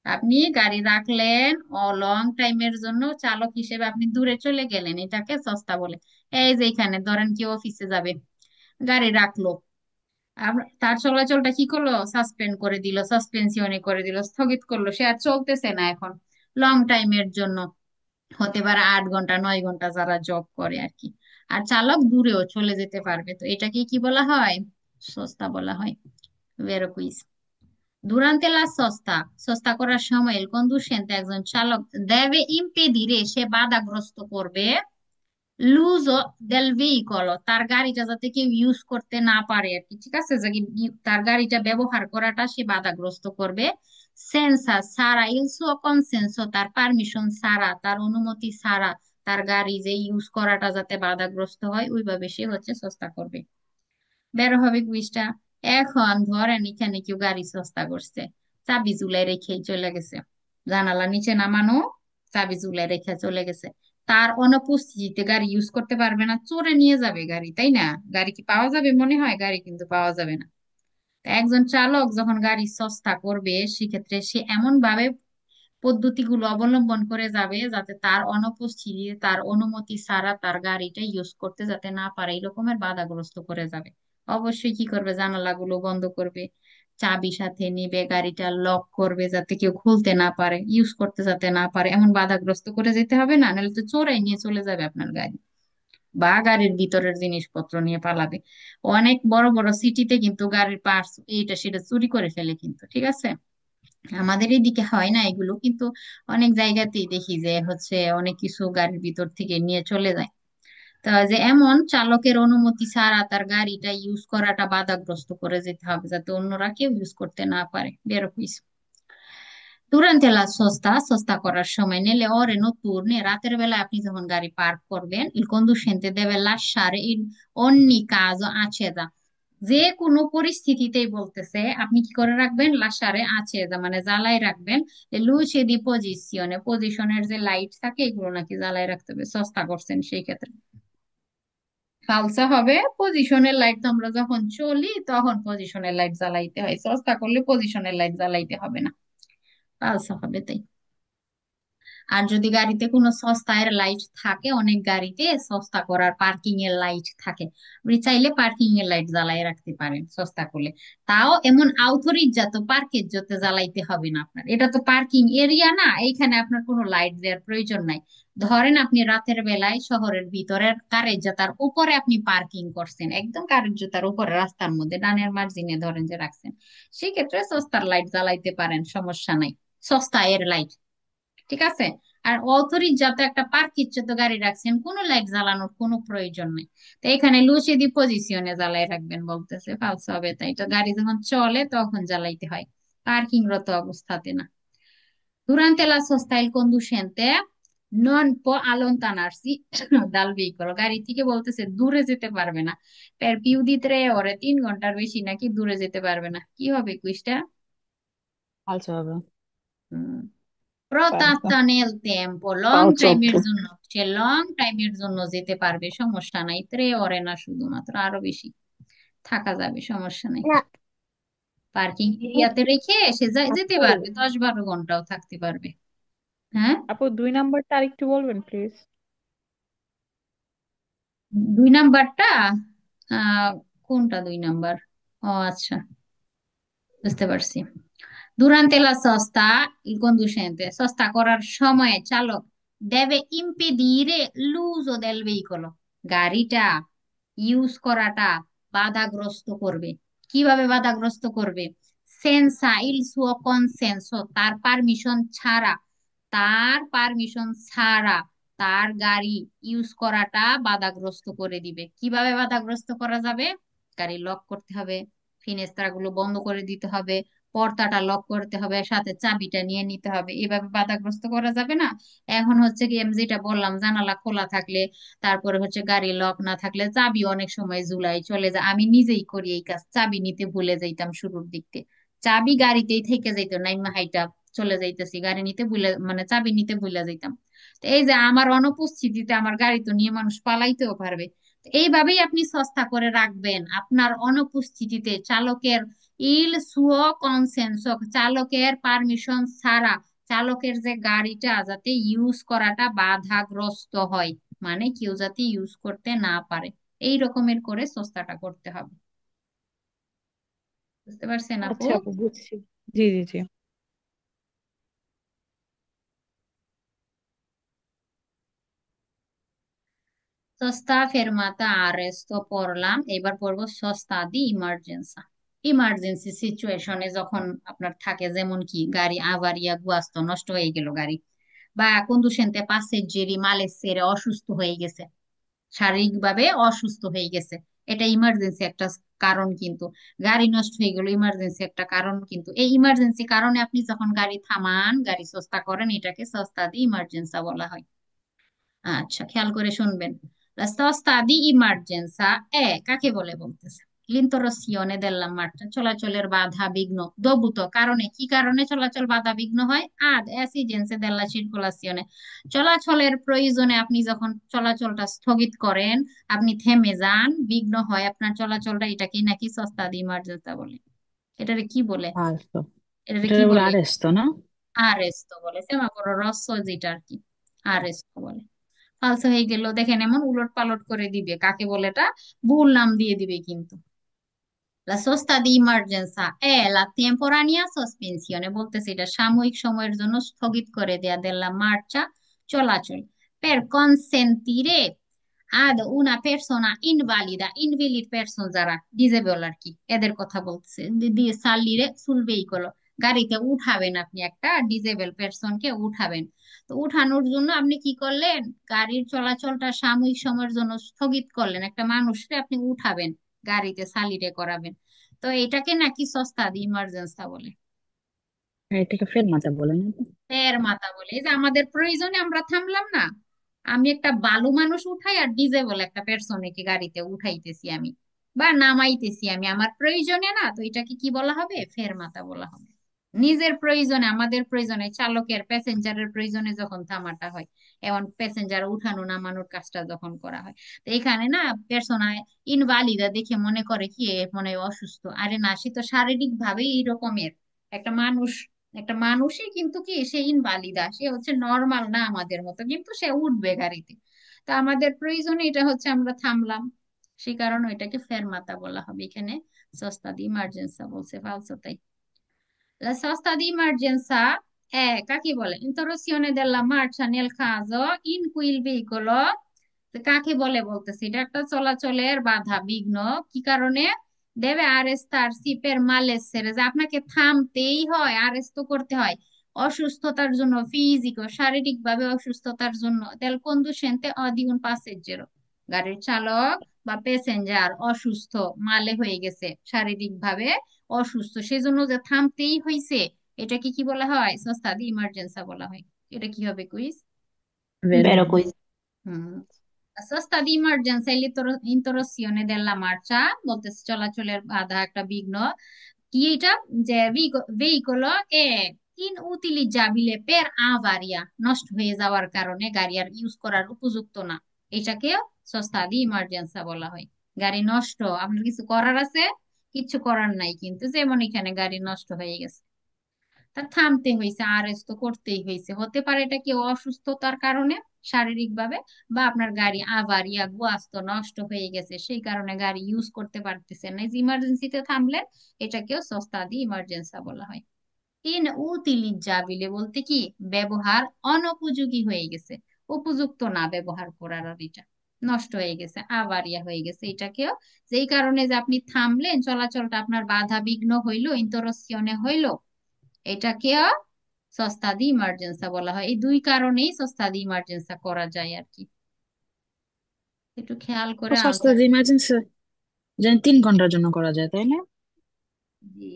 Speaker 1: আপনি গাড়ি রাখলেন ও লং টাইমের জন্য, চালক হিসেবে আপনি দূরে চলে গেলেন, এটাকে সস্তা বলে। এই যে এখানে ধরেন কি অফিসে যাবে, গাড়ি রাখলো, তার চলাচলটা কি করলো, সাসপেন্ড করে দিল, সাসপেনশনে করে দিল, স্থগিত করলো, সে আর চলতেছে না এখন লং টাইমের জন্য। হতে পারে 8 ঘন্টা 9 ঘন্টা যারা জব করে আর কি। আর চালক দূরেও চলে যেতে পারবে, তো এটাকে কি বলা হয়, সস্তা বলা হয়। ভেরো কুইজ। Durante la sosta, সস্তা করার সময় el conducente, একজন চালক, deve impedire, সে বাধাগ্রস্ত করবে, l'uso del veicolo, তার গাড়িটা যাতে কেউ ইউজ করতে না পারে আর কি, ঠিক আছে, যে তার গাড়িটা ব্যবহার করাটা সে বাধাগ্রস্ত করবে। senza sarà il suo consenso, তার পারমিশন ছাড়া, তার অনুমতি ছাড়া তার গাড়ি যে ইউজ করাটা যাতে বাধাগ্রস্ত হয়, ওইভাবে সে হচ্ছে সস্তা করবে। বের হবে কুইজটা। এখন ধরেন এখানে কেউ গাড়ি সস্তা করছে, চাবি ঝুলাই রেখেই চলে গেছে, জানালা নিচে নামানো, চাবি ঝুলাই রেখে চলে গেছে। তার অনুপস্থিতিতে গাড়ি ইউজ করতে পারবে না, চোরে নিয়ে যাবে গাড়ি, তাই না? গাড়ি কি পাওয়া যাবে মনে হয়? গাড়ি কিন্তু পাওয়া যাবে না। তো একজন চালক যখন গাড়ি সস্তা করবে সেক্ষেত্রে সে এমন ভাবে পদ্ধতিগুলো অবলম্বন করে যাবে যাতে তার অনুপস্থিতিতে, তার অনুমতি ছাড়া তার গাড়িটা ইউজ করতে যাতে না পারে, এই রকমের বাধাগ্রস্ত করে যাবে। অবশ্যই কি করবে, জানালাগুলো বন্ধ করবে, চাবি সাথে নিবে, গাড়িটা লক করবে যাতে কেউ খুলতে না পারে, ইউজ করতে যাতে না পারে, এমন বাধাগ্রস্ত করে যেতে হবে, না নাহলে তো চোরাই নিয়ে চলে যাবে আপনার গাড়ি, বা গাড়ির ভিতরের জিনিসপত্র নিয়ে পালাবে। অনেক বড় বড় সিটিতে কিন্তু গাড়ির পার্টস এইটা সেটা চুরি করে ফেলে কিন্তু, ঠিক আছে। আমাদের এদিকে হয় না এগুলো, কিন্তু অনেক জায়গাতেই দেখি যে হচ্ছে অনেক কিছু গাড়ির ভিতর থেকে নিয়ে চলে যায়। তা যে এমন চালকের অনুমতি ছাড়া তার গাড়িটা ইউজ করাটা বাধাগ্রস্ত করে যেতে হবে যাতে অন্যরা কেউ ইউজ করতে না পারে। বেরো কুইজ। Durante la sosta, সস্তা করার সময় নেলে ore notturne, রাতের বেলা আপনি যখন গাড়ি পার্ক করবেন, il conducente deve lasciare in ogni caso accesa, যে কোনো পরিস্থিতিতেই বলতেছে আপনি কি করে রাখবেন, লাসারে আছে মানে জ্বালাই রাখবেন। লুচি দি পজিশনে, পজিশনের যে লাইট থাকে এগুলো নাকি জ্বালাই রাখতে হবে, সস্তা করছেন সেই ক্ষেত্রে। ফালসা হবে, পজিশনের লাইট তো আমরা যখন চলি তখন পজিশনের লাইট জ্বালাইতে হয়, সস্তা করলে পজিশনের লাইট জ্বালাইতে হবে না। ফালসা হবে তাই। আর যদি গাড়িতে কোনো সস্তা এর লাইট থাকে, অনেক গাড়িতে সস্তা করার পার্কিং এর লাইট থাকে, আপনি চাইলে পার্কিং এর লাইট জ্বালাই রাখতে পারেন সস্তা করলে। তাও এমন আউথোরিজাত পার্কের যাতে জ্বালাইতে হবে না আপনার, এটা তো পার্কিং এরিয়া না, এইখানে আপনার কোনো লাইট দেওয়ার প্রয়োজন নাই। ধরেন আপনি রাতের বেলায় শহরের ভিতরের কারের জুতার উপরে আপনি পার্কিং করছেন, একদম কারের জুতার উপরে রাস্তার মধ্যে ডানের মার্জিনে ধরেন যে রাখছেন, সেক্ষেত্রে সস্তার লাইট জ্বালাইতে পারেন, সমস্যা নাই, সস্তা এর লাইট, ঠিক আছে। আর অথরিজাত একটা পার্কিংচ্যুত গাড়ি রাখছেন, কোনো লাইট জ্বালানোর কোনো প্রয়োজন নেই। তো এখানে লুচি দি পজিশনে জ্বালাই রাখবেন বলতেছে, ফালসা হবে তাই, তো গাড়ি যখন চলে তখন জ্বালাইতে হয়, পার্কিং রত অবস্থাতে না। Durante la sosta il conducente non può allontanarsi dal veicolo, গাড়ি থেকে বলতেছে দূরে যেতে পারবে না। per più di 3 ore, 3 ঘন্টার বেশি নাকি দূরে যেতে পারবে না। কি হবে কুইজটা?
Speaker 3: ফালতু হবে।
Speaker 2: পারতো।
Speaker 1: প্রত্যাত্তা নেল টেম্পো, লং
Speaker 2: পালস
Speaker 1: টাইমের
Speaker 2: আপু।
Speaker 1: জন্য, সে লং টাইমের জন্য যেতে পারবে, সমস্যা নাই, 3 ore না, শুধুমাত্র আরো বেশি থাকা যাবে, সমস্যা নাই। পার্কিং এরিয়াতে রেখে সে যেতে
Speaker 5: আপু
Speaker 1: পারবে, 10-12 ঘন্টাও থাকতে পারবে। হ্যাঁ,
Speaker 5: আপু 2 নাম্বারটা আরেকটু বলবেন প্লিজ?
Speaker 1: দুই নাম্বারটা আহ কোনটা দুই নাম্বার? ও আচ্ছা, বুঝতে পারছি। Durante la sosta, il conducente sosta করার সময় চালক deve impedire l'uso del veicolo, গাড়িটা ইউজ করাটা বাধাগ্রস্ত করবে। কিভাবে বাধাগ্রস্ত করবে? Senza il suo consenso, তার পারমিশন ছাড়া তার গাড়ি ইউজ করাটা বাধাগ্রস্ত করে দিবে। কিভাবে বাধাগ্রস্ত করা যাবে? গাড়ি লক করতে হবে, ফিনেস্ত্রা গুলো বন্ধ করে দিতে হবে, পর্দাটা লক করতে হবে, সাথে চাবিটা নিয়ে নিতে হবে। এভাবে বাধাগ্রস্ত করা যাবে না। এখন হচ্ছে কি আমি যেটা বললাম, জানালা খোলা থাকলে, তারপরে হচ্ছে গাড়ি লক না থাকলে চাবি অনেক সময় ঝুলাই চলে যায়। আমি নিজেই করি এই কাজ, চাবি নিতে ভুলে যাইতাম শুরুর দিক থেকে। চাবি গাড়িতেই থেকে যাইতো, নাইমা হাইটা চলে যাইতেছি গাড়ি নিতে ভুলে, মানে চাবি নিতে ভুলে যাইতাম। তো এই যে আমার অনুপস্থিতিতে আমার গাড়ি তো নিয়ে মানুষ পালাইতেও পারবে। তো এইভাবেই আপনি সস্তা করে রাখবেন আপনার অনুপস্থিতিতে চালকের ইল সুও কনসেনসো, চালকের পারমিশন ছাড়া চালকের যে গাড়িটা যাতে ইউজ করাটা বাধাগ্রস্ত হয়, মানে কেউ যাতে ইউজ করতে না পারে, এই রকমের করে সস্তাটা করতে হবে। বুঝতে পারছেন আপু?
Speaker 3: আচ্ছা আপু, বুঝছি। জি জি জি।
Speaker 1: সস্তা ফেরমাতা আরেস্তো পড়লাম, এবার পড়বো সস্তা দি ইমার্জেন্সা। ইমার্জেন্সি সিচুয়েশনে যখন আপনার থাকে, যেমন কি গাড়ি আভারিয়া গুয়াস্তো, নষ্ট হয়ে গেল গাড়ি, বা কন্ডুসেন্তে পাসেজ্জেরি মালেসেরে অসুস্থ হয়ে গেছে, শারীরিকভাবে অসুস্থ হয়ে গেছে, এটা ইমার্জেন্সি একটা কারণ কিন্তু। গাড়ি নষ্ট হয়ে গেল, ইমার্জেন্সি একটা কারণ কিন্তু। এই ইমার্জেন্সি কারণে আপনি যখন গাড়ি থামান, গাড়ি সস্তা করেন, এটাকে সস্তা দি ইমার্জেন্সা বলা হয়। আচ্ছা, খেয়াল করে শুনবেন। La sosta di emergenza কাকে বলে বলতেছে? L'interruzione della marcia, চলাচলের বাধা বিঘ্ন dovuto, কারণে, কি কারণে চলাচল বাধা বিঘ্ন হয়? Ad esigenze della circolazione, চলাচলের প্রয়োজনে আপনি যখন চলাচলটা স্থগিত করেন, আপনি থেমে যান, বিঘ্ন হয় আপনার চলাচলটা, এটাকে নাকি সস্তা দি ইমার্জেন্সা বলে। এটারে কি বলে?
Speaker 3: আরেস্তো।
Speaker 1: এটারে
Speaker 3: এটা
Speaker 1: কি
Speaker 3: বলে
Speaker 1: বলে?
Speaker 3: আরেস্তো না?
Speaker 1: আরেস্তো বলে, সেমাফোর রস্য যেটা আর কি, আরেস্তো বলে। ফালসে হয়ে গেল, দেখেন এমন উলট পালট করে দিবে, কাকে বলে এটা ভুল নাম দিয়ে দিবে কিন্তু। La sosta di emergenza è la temporanea sospensione, বলতেছে এটা সাময়িক সময়ের জন্য স্থগিত করে দেয়া della marcia, চলাচল, per consentire ad una persona invalida, invalid person যারা ডিজেবল আর কি, এদের কথা বলছে, দিয়ে salire sul veicolo, গাড়িতে উঠাবেন আপনি একটা ডিজেবল পারসনকে উঠাবেন। তো উঠানোর জন্য আপনি কি করলেন? গাড়ির চলাচলটা সাময়িক সময়ের জন্য স্থগিত করলেন, একটা মানুষকে আপনি উঠাবেন, গাড়িতে সালিডে করাবেন। তো এটাকে নাকি সস্তা দি ইমার্জেন্সা বলে।
Speaker 3: এটাকে ফেরমাতা বলে না?
Speaker 1: এর মাথা বলে, এই যে আমাদের প্রয়োজনে আমরা থামলাম না, আমি একটা বালু মানুষ উঠাই আর ডিজেবল একটা পারসনকে গাড়িতে উঠাইতেছি আমি, বা নামাইতেছি আমি আমার প্রয়োজনে, না তো এটাকে কি বলা হবে? ফের মাথা বলা হবে। নিজের প্রয়োজনে, আমাদের প্রয়োজনে, চালকের প্যাসেঞ্জারের প্রয়োজনে যখন থামাটা হয়, এবং প্যাসেঞ্জার উঠানো নামানোর কাজটা যখন করা হয়, তো এখানে না পের্সোনায় ইনভালিদা দেখে মনে করে কি এ মনে হয় অসুস্থ, আরে না, সে তো শারীরিক ভাবেই এই রকমের একটা মানুষ, একটা মানুষই কিন্তু কি সে ইনভালিদা, সে হচ্ছে নর্মাল না আমাদের মতো, কিন্তু সে উঠবে গাড়িতে। তো আমাদের প্রয়োজনে এটা হচ্ছে আমরা থামলাম, সেই কারণে এটাকে ফেরমাতা বলা হবে এখানে। সস্তা দি ইমার্জেন্সা বলছে, ফালসো তাই। La sosta di emergenza কাকে বলে? Interruzione della marcia nel caso in cui il veicolo, তো কাকে বলে বলতেছি, এটা একটা চলাচলের বাধা বিঘ্ন, কি কারণে? দেবে আরেস্তারসি পের মালেসের, যে আপনাকে থামতেই হয়, আরেস্ট করতে হয় অসুস্থতার জন্য, ফিজিক ও শারীরিক ভাবে অসুস্থতার জন্য, তেল কন্ডুসেন্তে অদিউন পাসেজ্জেরো, গাড়ির চালক বা প্যাসেঞ্জার অসুস্থ, মালে হয়ে গেছে শারীরিক ভাবে অসুস্থ, সেজন্য যে থামতেই হইছে, এটাকে কি বলা হয়? সস্তা দি ইমার্জেন্সা বলা হয়। এটা কি হবে কুইজ?
Speaker 3: ভেরো।
Speaker 2: বেরো কই।
Speaker 1: হুম। sosta di emergenza è l'interruzione della marcia, বলতেছে চলাচলের বাধা, একটা বিঘ্ন, কি এটা? যে ভেহিকল এ ইনউটিলিজাবিলে পের আভারিয়া, নষ্ট হয়ে যাওয়ার কারণে গাড়ি আর ইউজ করার উপযুক্ত না, এটাকে সস্তা দি ইমার্জেন্সা বলা হয়। গাড়ি নষ্ট, আপনার কিছু করার আছে? কিছু করার নাই কিন্তু, যেমন এখানে গাড়ি নষ্ট হয়ে গেছে, তার থামতে হয়েছে, আরেস্ট তো করতেই হয়েছে, হতে পারে এটা কি অসুস্থতার কারণে, শারীরিক ভাবে, বা আপনার গাড়ি আভারিয়া গোয়াস্ত নষ্ট হয়ে গেছে সেই কারণে গাড়ি ইউজ করতে পারতেছেন না, ইমার্জেন্সিতে থামলেন, এটাকেও সস্তা দি ইমার্জেন্সা বলা হয়। ইনউটিলিজ্জাবিলে বলতে কি, ব্যবহার অনুপযোগী হয়ে গেছে, উপযুক্ত না ব্যবহার করার, আর এটা নষ্ট হয়ে গেছে, আবারিয়া হয়ে গেছে এটাকেও, যেই কারণে যে আপনি থামলেন, চলাচলটা আপনার বাধা বিঘ্ন হইলো, ইন্টারাপশনে হইলো, এটাকেও সস্তা দি ইমার্জেন্সা বলা হয়। এই দুই কারণেই সস্তা দি ইমার্জেন্সা করা যায় আর কি, একটু খেয়াল করে
Speaker 3: সস্তা
Speaker 1: আনসার।
Speaker 3: যে ইমার্জেন্সি যেন 3 ঘন্টার জন্য করা যায়, তাই না?
Speaker 1: জি,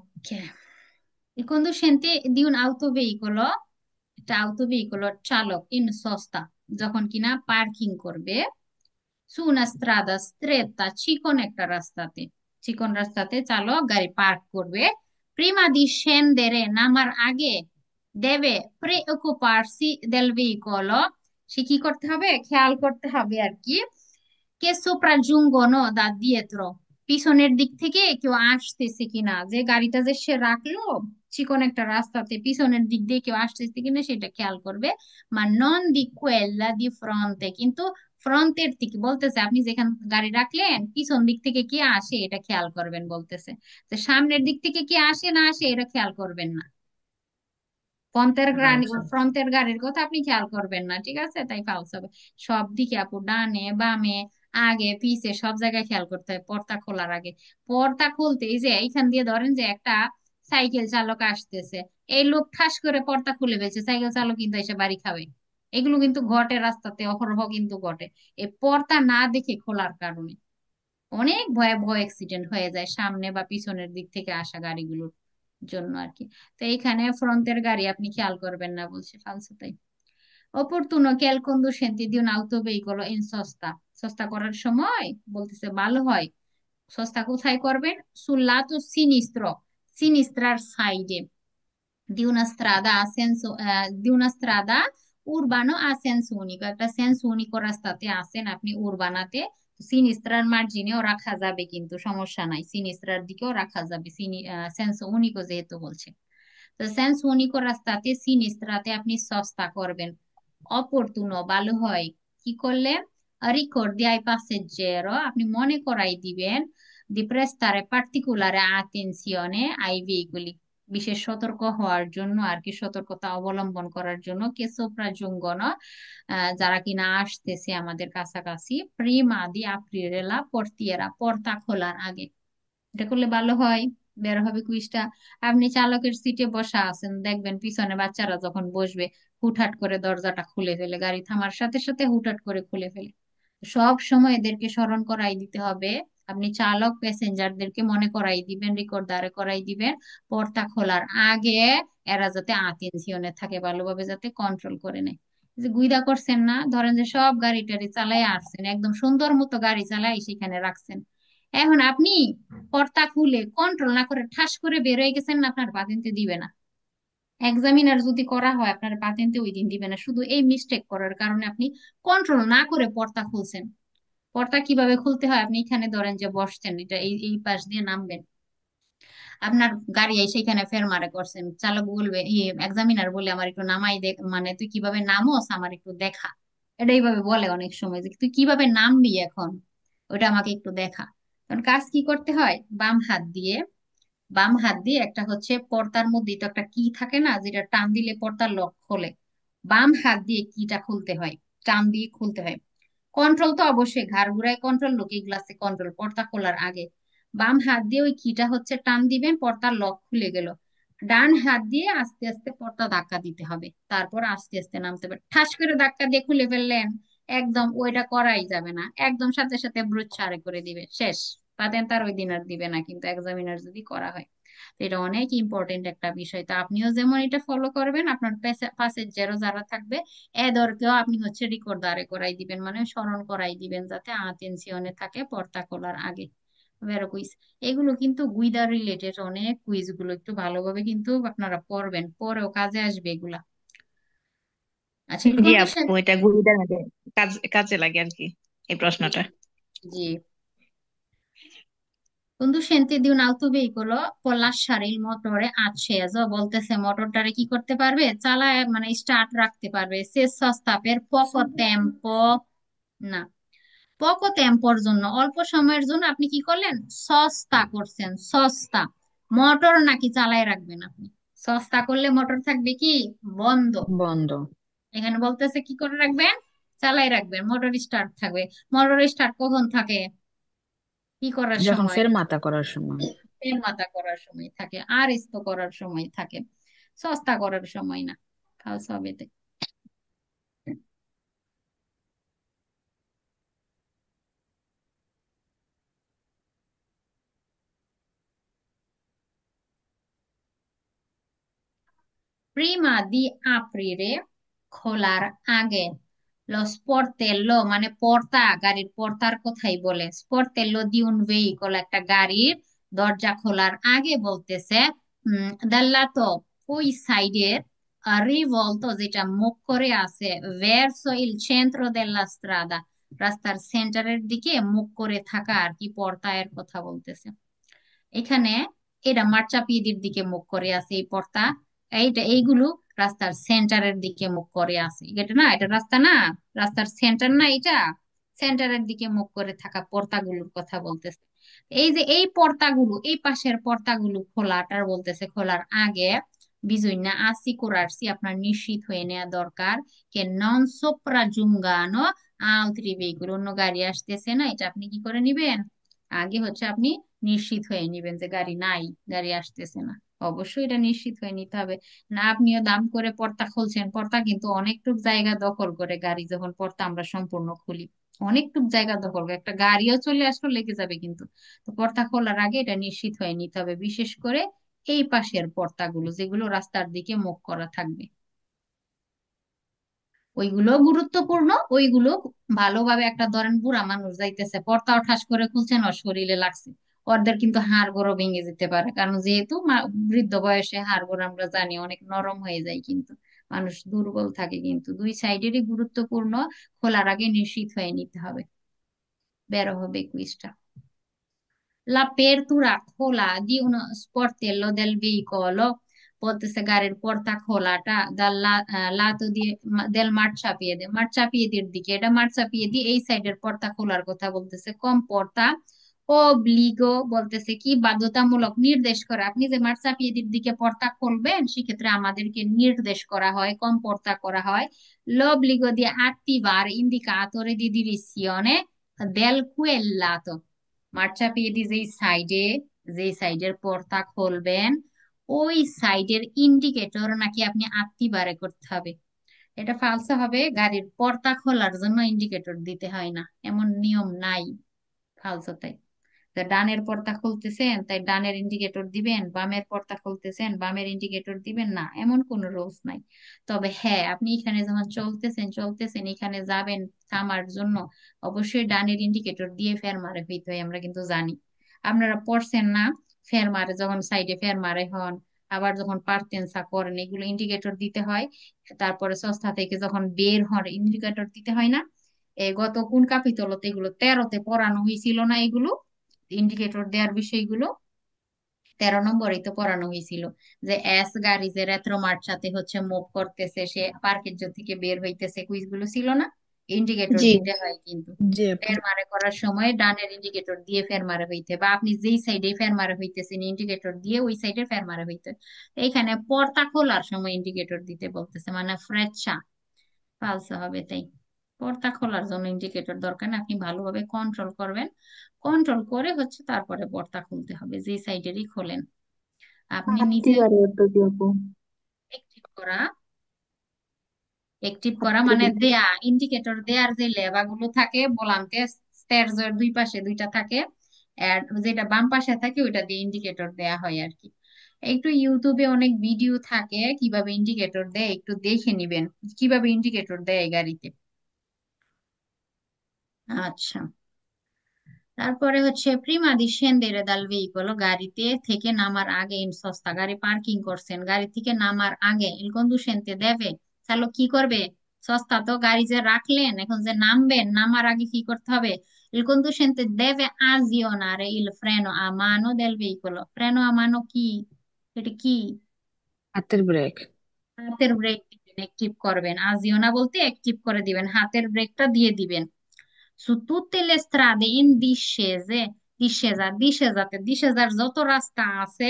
Speaker 1: ওকে। E conducente di un autoveicolo, একটা autoveicolo চালক ইন সস্তা যখন কিনা পার্কিং করবে su una strada stretta, চিকন একটা রাস্তাতে, চিকন রাস্তাতে চালক গাড়ি পার্ক করবে, prima di scendere, নামার আগে deve preoccuparsi del veicolo, সে কি করতে হবে, খেয়াল করতে হবে আর কি, কে sopraggiungono da dietro, পিছনের দিক থেকে কেউ আসতেছে কিনা, যে গাড়িটা যে সে রাখলো চিকন একটা রাস্তাতে, পিছনের দিক দিয়ে কেউ আসতেছে কিনা সেটা খেয়াল করবে। মা নন দি quella di fronte, কিন্তু ফ্রন্টের দিকে বলতেছে, আপনি যেখানে গাড়ি রাখলেন পিছন দিক থেকে কে আসে এটা খেয়াল করবেন বলতেছে, তো সামনের দিক থেকে কে আসে না আসে এটা খেয়াল করবেন না, ফ্রন্টের গাড়ি,
Speaker 3: আচ্ছা।
Speaker 1: ফ্রন্টের গাড়ির কথা আপনি খেয়াল করবেন না, ঠিক আছে, তাই ফালস হবে। সব দিকে আপু, ডানে বামে আগে পিছে সব জায়গায় খেয়াল করতে হয় পর্দা খোলার আগে। পর্দা খুলতে, এই যে এইখান দিয়ে ধরেন যে একটা সাইকেল চালক আসতেছে, এই লোক ঠাস করে পর্দা খুলে ফেলছে, সাইকেল চালক কিন্তু এসে বাড়ি খাবে, এগুলো কিন্তু ঘটে রাস্তাতে, অহরহ কিন্তু ঘটে, এই পর্দা না দেখে খোলার কারণে অনেক ভয়াবহ অ্যাক্সিডেন্ট হয়ে যায় সামনে বা পিছনের দিক থেকে আসা গাড়িগুলোর জন্য আর কি। তো এইখানে ফ্রন্টের গাড়ি আপনি খেয়াল করবেন না বলছে ফালসো তাই। অপরতুনো che il conducente di un autoveicolo in sosta, সস্তা করার সময় বলতেছে ভালো হয়, সস্তা কোথায় করবেন, sul lato sinistro, সিনিস্ট্রার সাইডে, di una strada a senso, di una strada urbano a senso unico, একটা সেন্স উনিকো রাস্তাতে আছেন আপনি উরবানাতে, সিনিস্ট্রার মার্জিনেও রাখা যাবে, কিন্তু সমস্যা নাই, সিনিস্ট্রার দিকেও রাখা যাবে, সেন্স উনিকো যেহেতু বলছে। তো সেন্স উনিকো রাস্তাতে সিনিস্ট্রাতে আপনি সস্তা করবেন, অপরতুনো ভালো হয়, কি করলে, ricordi ai passeggero, আপনি মনে করাই দিবেন, di prestare particolare attenzione ai veicoli, বিশেষ সতর্ক হওয়ার জন্য আর কি, সতর্কতা অবলম্বন করার জন্য, কে সোপ্রাজুঙ্গন, যারা কিনা আসতেছে আমাদের কাছাকাছি, প্রিমা দি আপ্রিলে লা পর্তিয়ারা, পর্দা খোলার আগে, এটা করলে ভালো হয়, বের হবে কুইজটা। আপনি চালকের সিটে বসা আছেন, দেখবেন পিছনে বাচ্চারা যখন বসবে হুটহাট করে দরজাটা খুলে ফেলে, গাড়ি থামার সাথে সাথে হুটহাট করে খুলে ফেলে, সব সময় এদেরকে স্মরণ করাই দিতে হবে, আপনি চালক প্যাসেঞ্জারদেরকে মনে করাই দিবেন, রিকর্ডারে করাই দিবেন, পর্দা খোলার আগে এরা যাতে আতেনশিয়নে থাকে, ভালোভাবে যাতে কন্ট্রোল করে নেয়। এই যে গুইদা করছেন না, ধরেন যে সব গাড়ি টাড়ি চালাই আসছেন, একদম সুন্দর মতো গাড়ি চালাই সেখানে রাখছেন, এখন আপনি পর্দা খুলে কন্ট্রোল না করে ঠাস করে বের হয়ে গেছেন না, আপনার পাতেন্তে দিবে না, এক্সামিনার যদি করা হয় আপনার পাতেন্তে ওই দিন দিবে না, শুধু এই মিস্টেক করার কারণে আপনি কন্ট্রোল না করে পর্দা খুলছেন। পর্দা কিভাবে খুলতে হয়, আপনি এখানে ধরেন যে বসছেন, এটা এই এই পাশ দিয়ে নামবেন, আপনার গাড়ি এসে এখানে ফের মারে করছেন, চালক বলবে, এক্সামিনার বলে আমার একটু নামাই দেখ, মানে তুই কিভাবে নামোস আমার একটু দেখা, এটা এইভাবে বলে অনেক সময় যে তুই কিভাবে নামবি এখন, ওটা আমাকে একটু দেখা। কারণ কাজ কি করতে হয়, বাম হাত দিয়ে, বাম হাত দিয়ে একটা হচ্ছে পর্দার মধ্যে তো একটা কি থাকে না, যেটা টান দিলে পর্দার লক খোলে, বাম হাত দিয়ে কিটা খুলতে হয়, টান দিয়ে খুলতে হয়, কন্ট্রোল তো অবশ্যই ঘাড় ঘুরায় কন্ট্রোল, লুকিং গ্লাসে কন্ট্রোল, পর্দা খোলার আগে বাম হাত দিয়ে ওই কিটা হচ্ছে টান দিবেন, পর্দার লক খুলে গেল, ডান হাত দিয়ে আস্তে আস্তে পর্দা ধাক্কা দিতে হবে, তারপর আস্তে আস্তে নামতে হবে, ঠাস করে ধাক্কা দিয়ে খুলে ফেললেন, একদম ওইটা করাই যাবে না, একদম সাথে সাথে ব্রুচ ছাড়ে করে দিবে, শেষ, পাতেন তার ওই দিন আর দিবে না কিন্তু এক্সামিনার যদি করা হয়। তো এটা অনেক ইম্পর্টেন্ট একটা বিষয়, তো আপনিও যেমন এটা ফলো করবেন, আপনার পাশের জেরো যারা থাকবে এদেরকেও আপনি হচ্ছে রিকর্ডারে করাই দিবেন, মানে স্মরণ করাই দিবেন যাতে আতেনশিয়নে থাকে পর্দা খোলার আগে। ভেরো কুইজ, এগুলো কিন্তু গুইদা রিলেটেড অনেক কুইজ গুলো, একটু ভালোভাবে কিন্তু আপনারা পড়বেন, পরেও কাজে আসবে এগুলা। আচ্ছা,
Speaker 2: জি
Speaker 1: কন্ডিশন।
Speaker 2: আপু, এটা গুরুদের মধ্যে কাজে লাগে আর কি এই প্রশ্নটা।
Speaker 1: জি, Conducente di un autoveicolo con lasciare il motore acceso, বলতেছে মোটরটারে কি করতে পারবে, চালায় মানে স্টার্ট রাখতে পারবে, se sosta per poco tempo, না, poco tempoর জন্য অল্প সময়ের জন্য আপনি কি করলেন, সস্তা করছেন, সস্তা, মোটর নাকি চালায় রাখবেন আপনি, সস্তা করলে মোটর থাকবে কি, বন্ধ।
Speaker 3: বন্ধ।
Speaker 1: এখানে বলতেছে কি করে রাখবেন, চালাই রাখবেন, মোটর স্টার্ট থাকবে। মোটর স্টার্ট কখন থাকে, কি করার
Speaker 3: যখন
Speaker 1: সময়,
Speaker 3: ফেরমাতা করার সময়।
Speaker 1: তেল মাথা করার সময় থাকে, আর ইস্তো করার সময় থাকে, সস্তা করার সময় না। ফালসা হবে এতে। Prima di aprire, খোলার আগে, lo sportello মানে পর্দা, গাড়ির পর্দার কথাই বলে, sportello di un veicolo একটা গাড়ির দরজা খোলার আগে বলতেছে dal lato, ওই সাইডের rivolto যেটা মুখ করে আছে, verso il centro della strada, রাস্তার সেন্টারের দিকে মুখ করে থাকা আর কি, পর্দা এর কথা বলতেছে এখানে। এটা মারচাপিয়েদির দিকে মুখ করে আছে এই পর্দা, এইগুলো রাস্তার সেন্টারের দিকে মুখ করে আছে, এটা না, এটা রাস্তা না, রাস্তার সেন্টার না এটা, সেন্টারের দিকে মুখ করে থাকা পর্দাগুলোর কথা বলতেছে। এই যে এই পর্দাগুলো, এই পাশের পর্দাগুলো খোলাটার বলতেছে, খোলার আগে বিজুইনা আসি কুরারসি, আপনার নিশ্চিত হয়ে নেওয়া দরকার, কে নন সোপ্রাজুঙ্গানো আলত্রি ভেহিকুল, অন্য গাড়ি আসতেছে না, এটা আপনি কি করে নিবেন, আগে হচ্ছে আপনি নিশ্চিত হয়ে নিবেন যে গাড়ি নাই, গাড়ি আসতেছে না, অবশ্যই এটা নিশ্চিত হয়ে নিতে হবে। না আপনিও দাম করে পর্দা খুলছেন, পর্দা কিন্তু অনেকটুক জায়গা দখল করে, গাড়ি যখন পর্দা আমরা সম্পূর্ণ খুলি অনেকটুক জায়গা দখল করে, একটা গাড়িও চলে আসলে লেগে যাবে কিন্তু। তো পর্দা খোলার আগে এটা নিশ্চিত হয়ে নিতে হবে, বিশেষ করে এই পাশের পর্দাগুলো যেগুলো রাস্তার দিকে মুখ করা থাকবে, ওইগুলো গুরুত্বপূর্ণ, ওইগুলো ভালোভাবে, একটা ধরেন বুড়া মানুষ যাইতেছে, পর্দাও ঠাস করে খুলছেন, ওর শরীরে লাগছে, ওদের কিন্তু হাড় গোড়ও ভেঙে যেতে পারে, কারণ যেহেতু বৃদ্ধ বয়সে হাড় গোড় আমরা জানি অনেক নরম হয়ে যায় কিন্তু, মানুষ দুর্বল থাকে কিন্তু, দুই সাইডেরই গুরুত্বপূর্ণ, খোলার আগে নিশ্চিত হয়ে নিতে হবে। বেরো হবে কুইজটা। L'apertura খোলা di uno sportello del veicolo, বলতেছে গাড়ির পর্দা খোলাটা dal lato del marciapiede, মার্চাপিয়েদির দিকে, এটা মার্চাপিয়েদি এই সাইডের পর্দা খোলার কথা বলতেছে, কম পর্দা, obligo বলতেছে কি বাধ্যতামূলক, নির্দেশ করে, আপনি যে মার্চাপিয়েদির দিকে পর্দা খুলবেন সেক্ষেত্রে আমাদেরকে নির্দেশ করা হয়, কম পর্দা করা হয়, l'obbligo di attivare indicatore di direzione del quel lato, মার্চাপিয়েদি যেই সাইডে, যেই সাইডের পর্দা খুলবেন ওই সাইডের ইন্ডিকেটর নাকি আপনি আত্মীবারে করতে হবে। এটা ফালসা হবে, গাড়ির পর্দা খোলার জন্য ইন্ডিকেটর দিতে হয় না, এমন নিয়ম নাই, ফালসা তাই। তা ডানের পর্দা খুলতেছেন তাই ডানের ইন্ডিকেটর দিবেন, বামের পর্দা খুলতেছেন বামের ইন্ডিকেটর দিবেন না, এমন কোনো রুলস নাই। তবে হ্যাঁ, আপনি এখানে যখন চলতেছেন চলতেছেন এখানে যাবেন থামার জন্য, অবশ্যই ডানের ইন্ডিকেটর দিয়ে ফের মারে হইতে হয়, আমরা কিন্তু জানি, আপনারা পড়ছেন না, ফের মারে যখন সাইডে ফের মারে হন, আবার যখন পার্তেনসা করেন এগুলো ইন্ডিকেটর দিতে হয়, তারপরে সংস্থা থেকে যখন বের হন ইন্ডিকেটর দিতে হয় না। গত কোন কাপিতলতে এগুলো 13তে পড়ানো হয়েছিল না এগুলো, ইন্ডিকেটর দেওয়ার বিষয়গুলো 13 নম্বরেই তো পড়ানো হয়েছিল, যে এস গাড়ি যে রেট্রোমার্ট সাথে হচ্ছে মুভ করতেছে, সে পার্কের থেকে বের হইতেছে, কুইজগুলো ছিল না, ইন্ডিকেটর
Speaker 2: জি।
Speaker 1: দিতে হয় কিন্তু,
Speaker 3: জি আপু।
Speaker 1: ফের মারে করার সময় ডানের ইন্ডিকেটর দিয়ে ফের মারে হইতে, বা আপনি যেই সাইডে ফের মারে হইতেছেন ইন্ডিকেটর দিয়ে ওই সাইডে ফের মারে হইতে। এইখানে পর্দা খোলার সময় ইন্ডিকেটর দিতে বলতেছে, মানে ফ্রেচ্ছা, ফালসা হবে তাই। পর্দা খোলার জন্য ইন্ডিকেটর দরকার না, আপনি ভালোভাবে কন্ট্রোল করবেন, কন্ট্রোল করে হচ্ছে তারপরে পর্দা খুলতে হবে যে সাইডেরই খোলেন, আপনি নিজে
Speaker 4: আত্মীবারে উত্তর দিয়ে আপু।
Speaker 1: অ্যাক্টিভ করা, অ্যাক্টিভ করা মানে
Speaker 4: আত্মীবারে।
Speaker 1: দেয়া, ইন্ডিকেটর দেয়ার যে লেবাগুলো থাকে ভোলান্তে, স্টেয়ারজের দুই পাশে দুইটা থাকে, আর যেটা বাম পাশে থাকে ওইটা দিয়ে ইন্ডিকেটর দেয়া হয় আর কি। একটু ইউটিউবে অনেক ভিডিও থাকে কিভাবে ইন্ডিকেটর দেয়, একটু দেখে নিবেন কিভাবে ইন্ডিকেটর দেয় এই গাড়িতে। আচ্ছা, তারপরে হচ্ছে প্রিমা দি scendere dal veicolo, গাড়িতে থেকে নামার আগে, ইন সস্তা গাড়ি পার্কিং করছেন, গাড়ি থেকে নামার আগে il conducente deve, চালক কি করবে, সস্তা তো গাড়ি যে রাখলেন এখন যে নামবেন নামার আগে কি করতে হবে, Il conducente deve azionare il freno a mano del veicolo. Freno a mano কি? এটা কি?
Speaker 3: হাতের ব্রেক।
Speaker 1: হাতের ব্রেক অ্যাক্টিভ করবেন। আজিওনা বলতে অ্যাক্টিভ করে দিবেন, হাতের ব্রেকটা দিয়ে দিবেন। Su tutte le strade in discesa যত রাস্তা আছে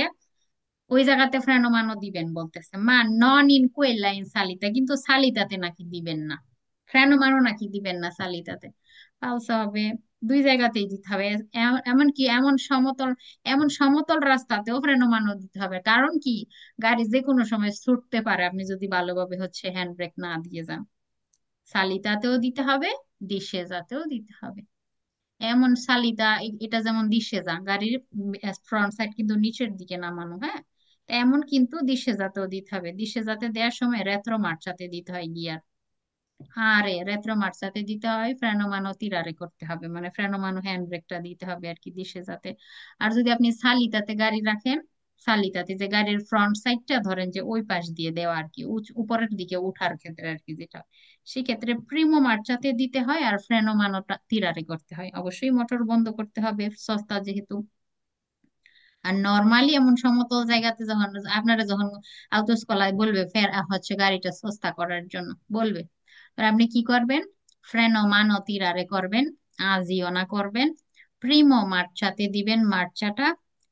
Speaker 1: ওই জায়গাতে ফ্রেনো মানো দিবেন বলতেছে, মা নন ইন কোয়েল্লা ইন সালিতা, কিন্তু সালিতাতে নাকি দিবেন না, ফ্রেনো মানো নাকি দিবেন না সালিতাতে। পালসা হবে, দুই জায়গাতেই দিতে হবে। এমনকি এমন সমতল রাস্তাতেও ফ্রেনো মানো দিতে হবে। কারণ কি, গাড়ি যে কোনো সময় ছুটতে পারে আপনি যদি ভালোভাবে হ্যান্ড ব্রেক না দিয়ে যান। সালিতাতেও দিতে হবে, ডিসেজাতেও দিতে হবে। এমন সালিদা এটা যেমন দিশেজা, গাড়ির ফ্রন্ট সাইড কিন্তু নিচের দিকে নামানো, হ্যাঁ, তো এমন কিন্তু দিশেজাতেও দিতে হবে। দিশেজাতে দেওয়ার সময় রেত্রো মার্চাতে দিতে হয় গিয়ার, আরে রেত্রো মার্চাতে দিতে হয়, ফ্রেনোমানো তিরারে করতে হবে, মানে ফ্রেনোমানো হ্যান্ড ব্রেকটা দিতে হবে আর কি দিশেজাতে। আর যদি আপনি সালিতাতে গাড়ি রাখেন, সালিতাতে যে গাড়ির ফ্রন্ট সাইডটা ধরেন যে ওই পাশ দিয়ে দেওয়া আর কি, উপরের দিকে উঠার ক্ষেত্রে আর কি, যেটা সেক্ষেত্রে প্রিমো মার্চাতে দিতে হয় আর ফ্রেনো মানোটা তিরারে করতে হয়। অবশ্যই মোটর বন্ধ করতে হবে, সস্তা যেহেতু। আর নর্মালি এমন সমতল জায়গাতে যখন আপনারা যখন আউটোস্কলায় বলবে ফের গাড়িটা সস্তা করার জন্য বলবে, আর আপনি কি করবেন, ফ্রেনো মানো তিরারে করবেন, আজিওনা করবেন, প্রিমো মার্চাতে দিবেন মার্চাটা,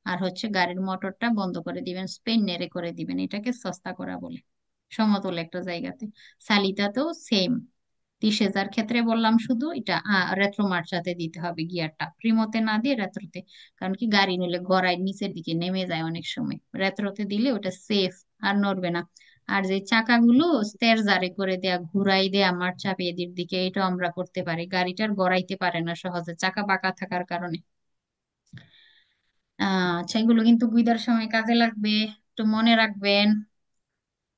Speaker 1: আর গাড়ির মোটরটা বন্ধ করে দিবেন, স্পেন নেড়ে করে দিবেন, এটাকে সস্তা করা বলে সমতল একটা জায়গাতে। সালিতাতেও সেম, 30,000 ক্ষেত্রে বললাম শুধু এটা রেট্রো মার্চাতে দিতে হবে গিয়ারটা, প্রিমোতে না দিয়ে রেট্রোতে। কারণ কি, গাড়ি নিলে গড়াই নিচের দিকে নেমে যায় অনেক সময়, রেট্রোতে দিলে ওটা সেফ, আর নড়বে না। আর যে চাকাগুলো স্টেরজারে করে দেয়া, ঘুরাই দেয়া মার্চা পেয়েদির দিকে, এটা আমরা করতে পারি, গাড়িটার গড়াইতে পারে না সহজে চাকা বাঁকা থাকার কারণে। আচ্ছা, এগুলো কিন্তু গুইদার সময় কাজে লাগবে, একটু মনে রাখবেন।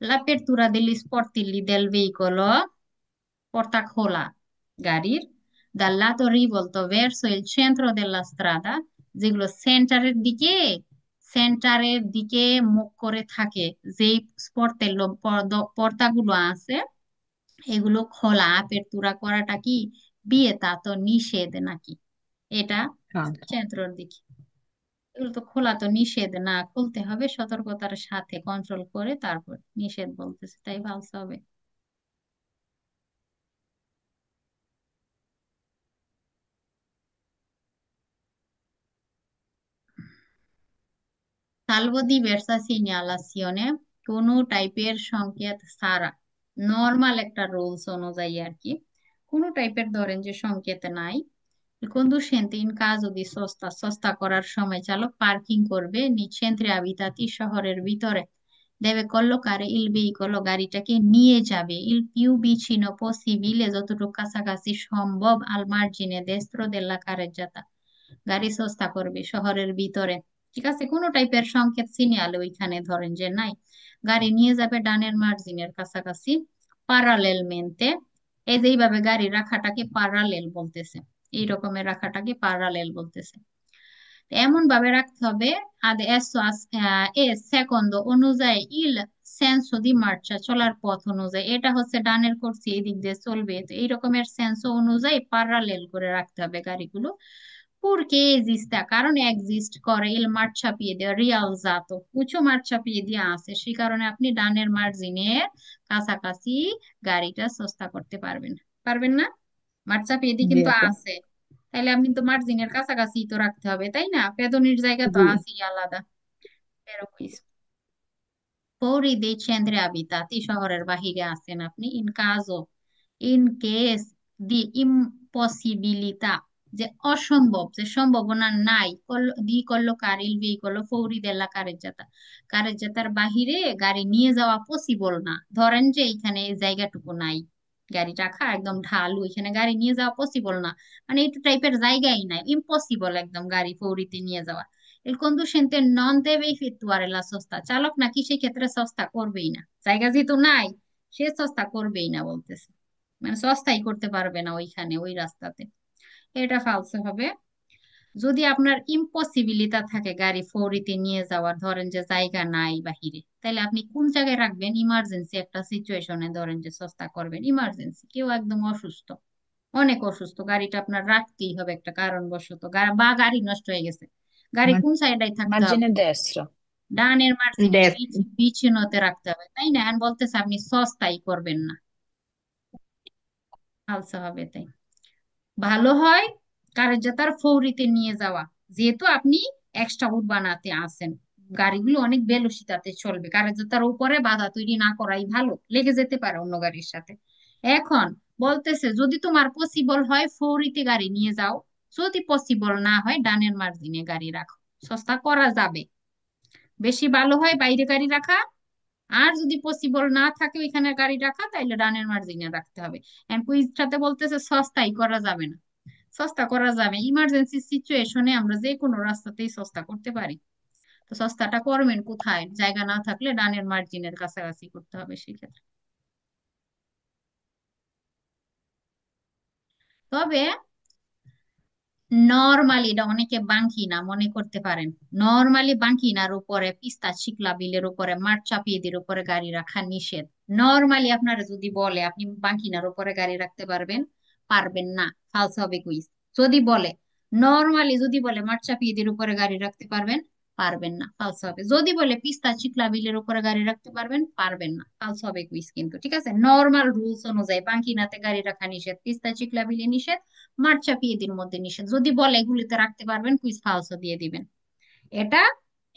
Speaker 1: L'apertura degli sportelli del veicolo, portacola গাড়ির, dal lato rivolto verso il centro della strada, যেগুলো সেন্টারের দিকে মুখ করে থাকে, যেই স্পর্তেল্লো পর্দাগুলো আছে এগুলো খোলা, আপারতুরা করাটা কি বিয়েতা তো নিষেধ নাকি, এটা
Speaker 3: কাজ।
Speaker 1: সেন্ট্রোর দিকে। এগুলো তো খোলা তো নিষেধ না, খুলতে হবে সতর্কতার সাথে, কন্ট্রোল করে, তারপর নিষেধ বলতেছে, তাই ভালতে হবে। সালভো diversa segnalazione, কোনো টাইপের সংকেত ছাড়া, নর্মাল একটা রুলস অনুযায়ী আর কি, কোনো টাইপের ধরেন যে সংকেত নাই। conducente in caso di sosta, sosta করার সময় চালক পার্কিং করবে nei centri abitati, শহরের ভিতরে, deve collocare il veicolo, গাড়িটাকে নিয়ে যাবে il più vicino possibile, যতটুকু কাছাকাছি সম্ভব, al margine destro della carreggiata, গাড়ি সস্তা করবে শহরের ভিতরে। ঠিক আছে, কোনো টাইপের সংকেত সিগন্যাল ওইখানে ধরেন যে নাই, গাড়ি নিয়ে যাবে ডানের মার্জিনের কাছাকাছি, প্যারালেলমেন্টে, এই যে এইভাবে গাড়ি রাখাটাকে প্যারালেল বলতেছে, এই রকমের রাখাটাকে প্যারালেল বলতেছে। এমন ভাবে রাখতে হবে, adesso e secondo অনুযায়ী il senso di marcia, চলার পথ অনুযায়ী, এটা ডানের করছি এদিক দিয়ে চলবে, তো এই রকমের সেন্স অনুযায়ী প্যারালেল করে রাখতে হবে গাড়িগুলো। Purché esista, কারণ এক্সিস্ট করে, il marciapiede rialzato, উঁচু মার্চাপিয়ে আছে, সেই কারণে আপনি ডানের মার্জিনের কাছাকাছি গাড়িটা সস্তা করতে পারবেন। পারবেন না, মার্চাপিয়েদি
Speaker 4: জি
Speaker 1: কিন্তু
Speaker 4: আপু।
Speaker 1: আছে, তাহলে আপনি তো মার্জিনের কাছাকাছি তো রাখতে হবে, তাই না, পেদনির জায়গা তো
Speaker 4: জি।
Speaker 1: আছেই আলাদা এরকম। পৌরি dei centri abitati, শহরের বাহিরে আছেন আপনি, ইন কেস দি ইম্পসিবিলিটা, যে অসম্ভব, যে সম্ভাবনা নাই, দি collocare il veicolo fuori della carreggiata, কারেজ্জাতার বাহিরে গাড়ি নিয়ে যাওয়া পসিবল না, ধরেন যে এখানে এই জায়গাটুকু নাই, গাড়ি রাখা একদম ঢালু, এখানে গাড়ি নিয়ে যাওয়া পসিবল না, মানে এই টাইপের জায়গাই নাই, ইম্পসিবল একদম গাড়ি ফৌরিতে নিয়ে যাওয়া। Il conducente non deve effettuare la sosta, চালক নাকি সেক্ষেত্রে সস্তা করবেই না, জায়গা যেহেতু নাই সে সস্তা করবেই না বলতেছে, মানে সস্তাই করতে পারবে না ওইখানে ওই রাস্তাতে, এটা ফালসে হবে। যদি আপনার ইম্পসিবিলিটা থাকে গাড়ি ফৌরিতে নিয়ে যাওয়ার, ধরেন যে জায়গা নাই বাহিরে, তাহলে আপনি কোন জায়গায় রাখবেন, ইমার্জেন্সি একটা সিচুয়েশনে ধরেন যে সস্তা করবেন, ইমার্জেন্সি কেউ একদম অসুস্থ, অনেক অসুস্থ, গাড়িটা আপনার রাখতেই হবে একটা কারণবশত, বা গাড়ি নষ্ট হয়ে গেছে, গাড়ি
Speaker 3: Ma-
Speaker 1: কোন সাইডে থাকতে হবে?
Speaker 3: margine destro।
Speaker 1: ডানের মার্জিনে,
Speaker 2: ডেস্ক।
Speaker 1: বিছানাতে রাখতে হবে, তাই না? আর বলতেছে আপনি সস্তাই করবেন না, আলসা হবে তাই। ভালো হয় কারের যাতার ফৌরিতে নিয়ে যাওয়া, যেহেতু আপনি এক্সট্রা উড বানাতে আসেন, গাড়িগুলো অনেক বেলুসিতাতে চলবে, কারের যাতার উপরে বাধা তৈরি না করাই ভালো, লেগে যেতে পারে অন্য গাড়ির সাথে। এখন বলতেছে যদি তোমার পসিবল হয় ফৌরিতে গাড়ি নিয়ে যাও, যদি পসিবল না হয় ডানের মার্জিনে গাড়ি রাখো, সস্তা করা যাবে। বেশি ভালো হয় বাইরে গাড়ি রাখা, আর যদি পসিবল না থাকে ওইখানে গাড়ি রাখা, তাইলে ডানের মার্জিনে রাখতে হবে। এন্ড কুইজটাতে বলতেছে সস্তাই করা যাবে না। সস্তা করা যাবে, ইমার্জেন্সি সিচুয়েশনে আমরা যে কোনো রাস্তাতেই সস্তা করতে পারি। তো সস্তাটা করবেন কোথায়? জায়গা না থাকলে ডানের মার্জিনের কাছাকাছি করতে হবে সেক্ষেত্রে। তবে নর্মালি, এটা অনেকে বাঙ্কিনা মনে করতে পারেন, নর্মালি বাঙ্কিনার উপরে, পিস্তা চিকলা বিলের উপরে, মাঠ চাপিয়েদের উপরে গাড়ি রাখা নিষেধ। নর্মালি আপনারা যদি বলে আপনি বাঙ্কিনার উপরে গাড়ি রাখতে পারবেন, পারবেন না, ফালস হবে কুইজ। যদি বলে নর্মালি, যদি বলে মাঠ চাপিয়েদের উপরে গাড়ি রাখতে পারবেন, পারবেন না, ফালস হবে। যদি বলে পিস্তা চিকলা বিলের উপরে গাড়ি রাখতে পারবেন, পারবেন না, ফালস হবে কুইজ। কিন্তু ঠিক আছে, নর্মাল রুলস অনুযায়ী বাঙ্কিনাতে গাড়ি রাখা নিষেধ, পিস্তা চিকলা বিলে নিষেধ, মাঠ চাপিয়ে দিন মধ্যে নিষেধ। যদি বলে এগুলিতে রাখতে পারবেন, কুইজ ফালসও দিয়ে দিবেন। এটা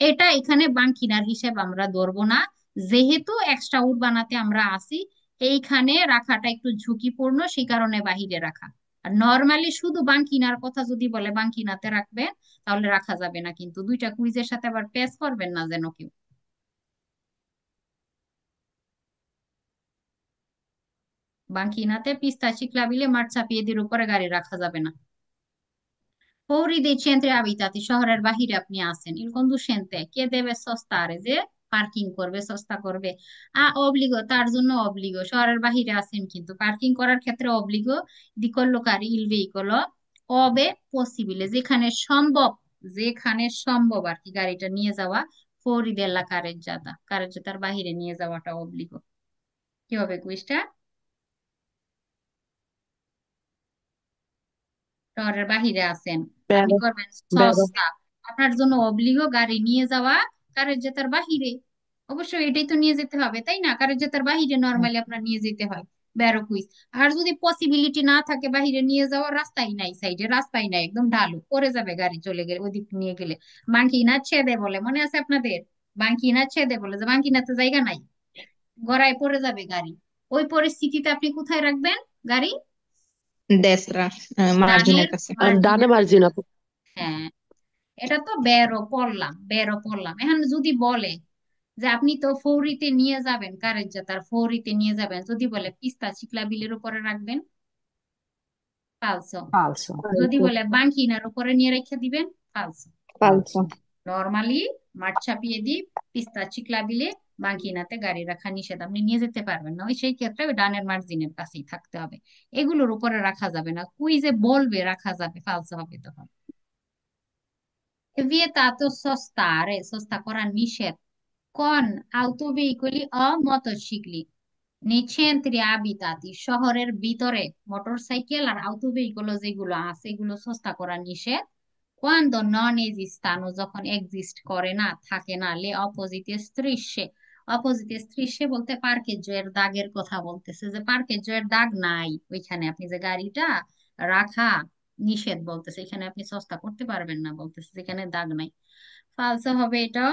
Speaker 1: এটা এখানে বাঙ্কিনার হিসেব আমরা ধরবো না, যেহেতু এক্সট্রা উড বানাতে আমরা আসি, এইখানে রাখাটা একটু ঝুঁকিপূর্ণ, সেই কারণে বাহিরে রাখা। আর নর্মালি শুধু বাঙ্কিনার কথা যদি বলে বাঙ্কিনাতে রাখবেন, তাহলে রাখা যাবে না। কিন্তু দুইটা কুইজের সাথে আবার পেশ করবেন না যেন কেউ। বাঙ্কিনাতে পিস্তা চিকলা বিলে মাঠ চাপিয়ে দিয়ে উপরে গাড়ি রাখা যাবে না। Fuori dei centri abitati, শহরের বাহিরে আপনি আছেন, il conducente কে দেবে সস্তারে, যে পার্কিং করবে, সস্তা করবে। অব্লিগো, তার জন্য অব্লিগো, শহরের বাহিরে আছেন কিন্তু পার্কিং করার ক্ষেত্রে অব্লিগো দি কল্লোকারি ইল ভেইকোলো, অবে পসিবিলে, যেখানে সম্ভব, যেখানে সম্ভব আর কি গাড়িটা নিয়ে যাওয়া, ফৌরি দেল্লা কারেজ্জাতা, কারেজ্জাতার বাহিরে নিয়ে যাওয়াটা অব্লিগো। কি হবে কুইজটা? শহরের বাহিরে আছেন, আপনি
Speaker 2: বেরো
Speaker 1: করবেন
Speaker 2: বেরো।
Speaker 1: সস্তা, আপনার জন্য অব্লিগো গাড়ি নিয়ে যাওয়া কারের জেতার বাহিরে। অবশ্যই এটাই তো নিয়ে যেতে হবে, তাই না? কারের জেতার বাহিরে নর্মালি আপনার নিয়ে যেতে হয়, ব্যারো কুইজ। আর যদি পসিবিলিটি না থাকে বাহিরে নিয়ে যাওয়ার, রাস্তাই নাই, সাইডে রাস্তাই নাই, একদম ঢালু, পড়ে যাবে গাড়ি চলে গেলে, ওইদিক নিয়ে গেলে। বাঙ্কিনা ছেদে বলে, মনে আছে আপনাদের? বাঙ্কিনা ছেদে বলে, যে বাঙ্কিনাতে জায়গা নাই, গড়ায় পড়ে যাবে গাড়ি। ওই পরিস্থিতিতে আপনি কোথায় রাখবেন গাড়ি?
Speaker 2: ডেসরা,
Speaker 1: ডানের
Speaker 2: মার্জিনের কাছে।
Speaker 5: ডানে
Speaker 1: মার্জিনের
Speaker 5: মার্জিন
Speaker 1: কাছে।
Speaker 5: আপু।
Speaker 1: হ্যাঁ, এটা তো বেরো পড়লাম, বেরো পড়লাম। এখন যদি বলে যে আপনি তো ফৌরিতে নিয়ে যাবেন, কারের যাতার ফৌরিতে নিয়ে যাবেন, যদি বলে পিস্তা চিকলা বিলের উপরে রাখবেন, ফালসো।
Speaker 3: Falso।
Speaker 1: যদি
Speaker 2: ফালতু।
Speaker 1: বলে বাঙ্কিনার উপরে নিয়ে রেখে দিবেন, ফালসো।
Speaker 2: ফালতু।
Speaker 1: নর্মালি মাঠ চাপিয়ে দিই, পিস্তা চিকলা বিলে, বাঙ্কিনাতে গাড়ি রাখা নিষেধ, আপনি নিয়ে যেতে পারবেন না, ওই সেই ক্ষেত্রে ওই ডানের মার্জিনের কাছেই থাকতে হবে। এগুলোর উপরে রাখা যাবে না, কুইজে বলবে রাখা যাবে, ফালসো হবে তখন। È vietato sostare, sosta করা নিষেধ, con autoveicoli o motocicli nei centri abitati, শহরের ভিতরে মোটরসাইকেল আর autoveicolo যেগুলো আছে এগুলো সস্তা করা নিষেধ, quando non esistano, যখন এক্সিস্ট করে না, থাকে না, le opposite strisce, অপোজিটে strisce বলতে পার্কের দাগের কথা বলতেছে, যে পার্কের দাগ নাই ওইখানে আপনি যে গাড়িটা রাখা নিষেধ বলতেছে, এখানে আপনি সস্তা করতে পারবেন না বলতেছে, যেখানে দাগ নাই। ফালসা হবে এটা।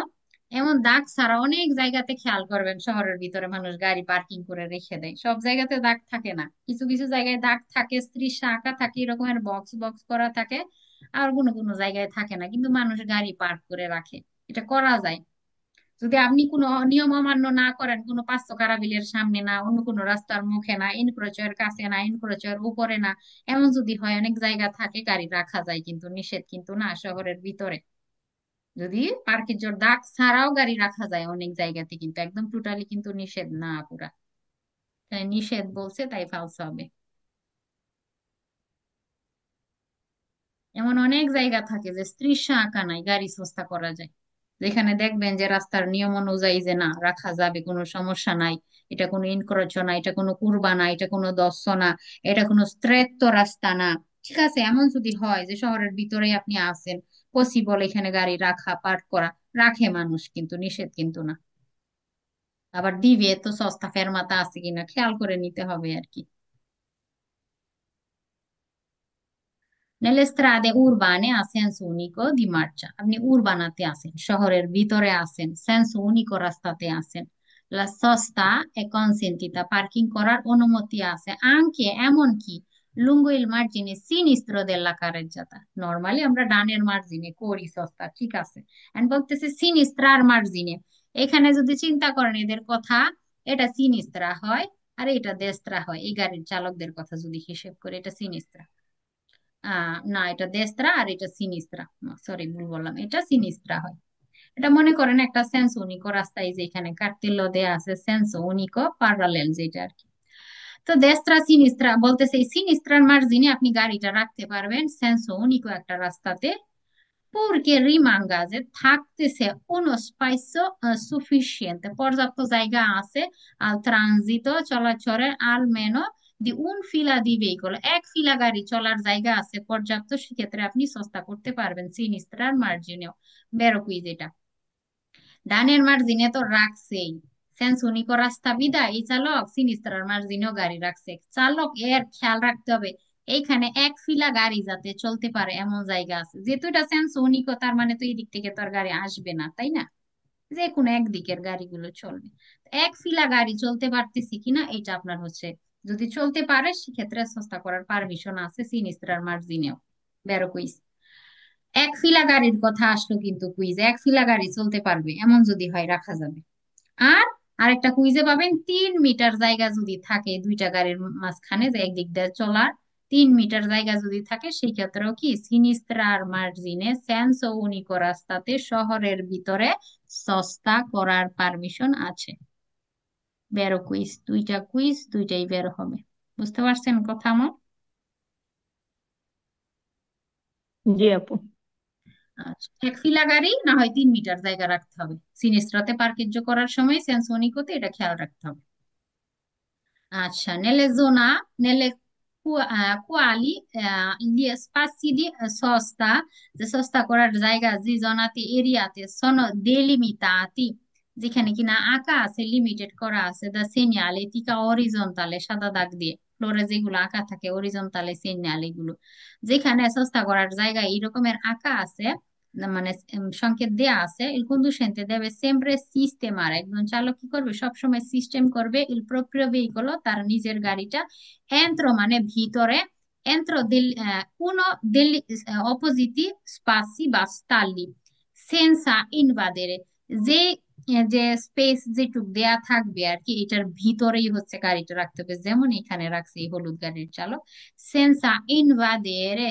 Speaker 1: এমন দাগ ছাড়া অনেক জায়গাতে খেয়াল করবেন, শহরের ভিতরে মানুষ গাড়ি পার্কিং করে রেখে দেয়, সব জায়গাতে দাগ থাকে না, কিছু কিছু জায়গায় দাগ থাকে, স্ত্রীর আঁকা থাকে, এরকমের বক্স বক্স করা থাকে, আর কোনো কোনো জায়গায় থাকে না, কিন্তু মানুষ গাড়ি পার্ক করে রাখে। এটা করা যায় যদি আপনি কোনো নিয়ম অমান্য না করেন, কোনো পাঁচশো কারাবিলের সামনে না, অন্য কোনো রাস্তার মুখে না, এনক্রোচের কাছে না, এনক্রোচের উপরে না, এমন যদি হয়, অনেক জায়গা থাকে গাড়ি রাখা যায়, কিন্তু নিষেধ কিন্তু না শহরের ভিতরে। যদি পার্কের জোর দাগ ছাড়াও গাড়ি রাখা যায় অনেক জায়গাতে, কিন্তু একদম টোটালি কিন্তু নিষেধ না পুরা। তাই নিষেধ বলছে, তাই ফালস হবে। এমন অনেক জায়গা থাকে যে স্ত্রীর আঁকা নাই, গাড়ি সস্তা করা যায়। যেখানে দেখবেন যে রাস্তার নিয়ম অনুযায়ী যে না রাখা যাবে, কোনো সমস্যা নাই, এটা কোনো ইনক্রোচ না, এটা কোনো কুরবা না, এটা কোনো দস্য না, এটা কোনো স্ট্রেট রাস্তা না, ঠিক আছে, এমন যদি হয় যে শহরের ভিতরে আপনি আছেন, পসিবল এখানে গাড়ি রাখা পার্ক করা, রাখে মানুষ, কিন্তু নিষেধ কিন্তু না। আবার দিবে তো সস্তা ফেরমাতা আছে কিনা খেয়াল করে নিতে হবে আর কি। Nelle strade urbane a senso unico di marcia, আপনি উরবানাতে আছেন, শহরের ভিতরে আছেন, সেন্সো উনিকো রাস্তাতে আছেন, la sosta è consentita, পার্কিং করার অনুমতি আছে, anche এমনকি lungo il margine sinistro della carreggiata, normally আমরা ডানের মার্জিনে করি সস্তা, ঠিক আছে, এন্ড বলতেছে সিনিস্ত্রার মার্জিনে, এখানে যদি চিন্তা করেন এদের কথা, এটা সিনিস্ত্রা হয় আর এটা দেস্ত্রা হয়, এই গাড়ির চালকদের কথা যদি হিসেব করে এটা সিনিস্ত্রা। না, এটা দেস্ত্রা আর এটা সিনিস্ত্রা, সরি ভুল বললাম, এটা সিনিস্ত্রা হয়। এটা মনে করেন একটা সেন্স উনিকো রাস্তায়, যে এখানে কার্তেল্য দেয়া আছে সেন্স উনিকো প্যারালেল যেটা আর কি। তো দেস্ত্রা সিনিস্ত্রা বলতেছে এই সিনিস্ত্রার মার্জিনে আপনি গাড়িটা রাখতে পারবেন সেন্স উনিকো একটা রাস্তাতে, porque rimanga যে থাকতেছে uno spazio sufficiente, পর্যাপ্ত জায়গা আছে al transito চলাচলের almeno di un fila di veicolo, এক ফিলা গাড়ি চলার জায়গা আছে পর্যাপ্ত, সেক্ষেত্রে আপনি সস্তা করতে পারবেন সিনিস্ট্রার মার্জিনেও। বেরো কুইজ এটা, ডানের মার্জিনে তো রাখছেই, সেন্সুনিকো রাস্তা বিদায় এই চালক সিনিস্টার মার্জিনেও গাড়ি রাখছে, চালক এর খেয়াল রাখতে হবে এইখানে এক ফিলা গাড়ি যাতে চলতে পারে এমন জায়গা আছে, যেহেতু এটা সেন্সুনিকো তার মানে তো এই দিক থেকে তো আর গাড়ি আসবে না, তাই না, যে কোনো একদিকের গাড়িগুলো চলবে, এক ফিলা গাড়ি চলতে পারতেছি কিনা এটা আপনার হচ্ছে, যদি চলতে পারে সেক্ষেত্রে সস্তা করার পারমিশন আছে সিনিস্টার মার্জিনেও। বেরো কুইজ, এক ফিলা গাড়ির কথা আসলো কিন্তু কুইজে, এক ফিলা গাড়ি চলতে পারবে এমন যদি হয় রাখা যাবে। আর আরেকটা কুইজে পাবেন 3 মিটার জায়গা যদি থাকে দুইটা গাড়ির মাঝখানে, যে একদিক দিয়ে চলার 3 মিটার জায়গা যদি থাকে, সেই ক্ষেত্রেও কি সিনিস্ত্রার মার্জিনে সেন্সো উনিকো রাস্তাতে শহরের ভিতরে সস্তা করার পারমিশন আছে। বেরো কুইজ, দুইটা কুইজ দুইটাই বের হবে, বুঝতে পারছেন কথা আমার?
Speaker 2: জি আপু।
Speaker 1: আচ্ছা, এক ফিলা গাড়ি না হয় 3 মিটার জায়গা রাখতে হবে, সিনিস্ট্রাতে পার্কেজ করার সময় সেন্সোনিকোতে এটা খেয়াল রাখতে হবে। আচ্ছা, nelle zona nelle quali gli spazi di sosta, যে সস্তা করার জায়গা যে জনাতে এরিয়াতে sono delimitati, যেখানে কিনা আঁকা আছে লিমিটেড করা আছে, দা সেনিয়ালে টিকা অরিজন্টালে সাদা দাগ দিয়ে, ফ্লোরে যেগুলো আঁকা থাকে অরিজন্টালে সেনিয়াল এগুলো, যেখানে সস্তা করার জায়গা এই রকমের আঁকা আছে, না মানে সংকেত দেয়া আছে, il conducente deve sempre sistemare, একজন চালক কি করবে সবসময় সিস্টেম করবে il proprio veicolo, তার নিজের গাড়িটা, entro মানে ভিতরে, entro uno degli oppositi spazi বা stalli, senza invadere, যে যে স্পেস যেটুক দেয়া থাকবে আর কি এটার ভিতরেই হচ্ছে গাড়িটা রাখতে হবে, যেমন এখানে রাখছে এই হলুদ গাড়ির চালক, সেন্সা ইনভাদেরে,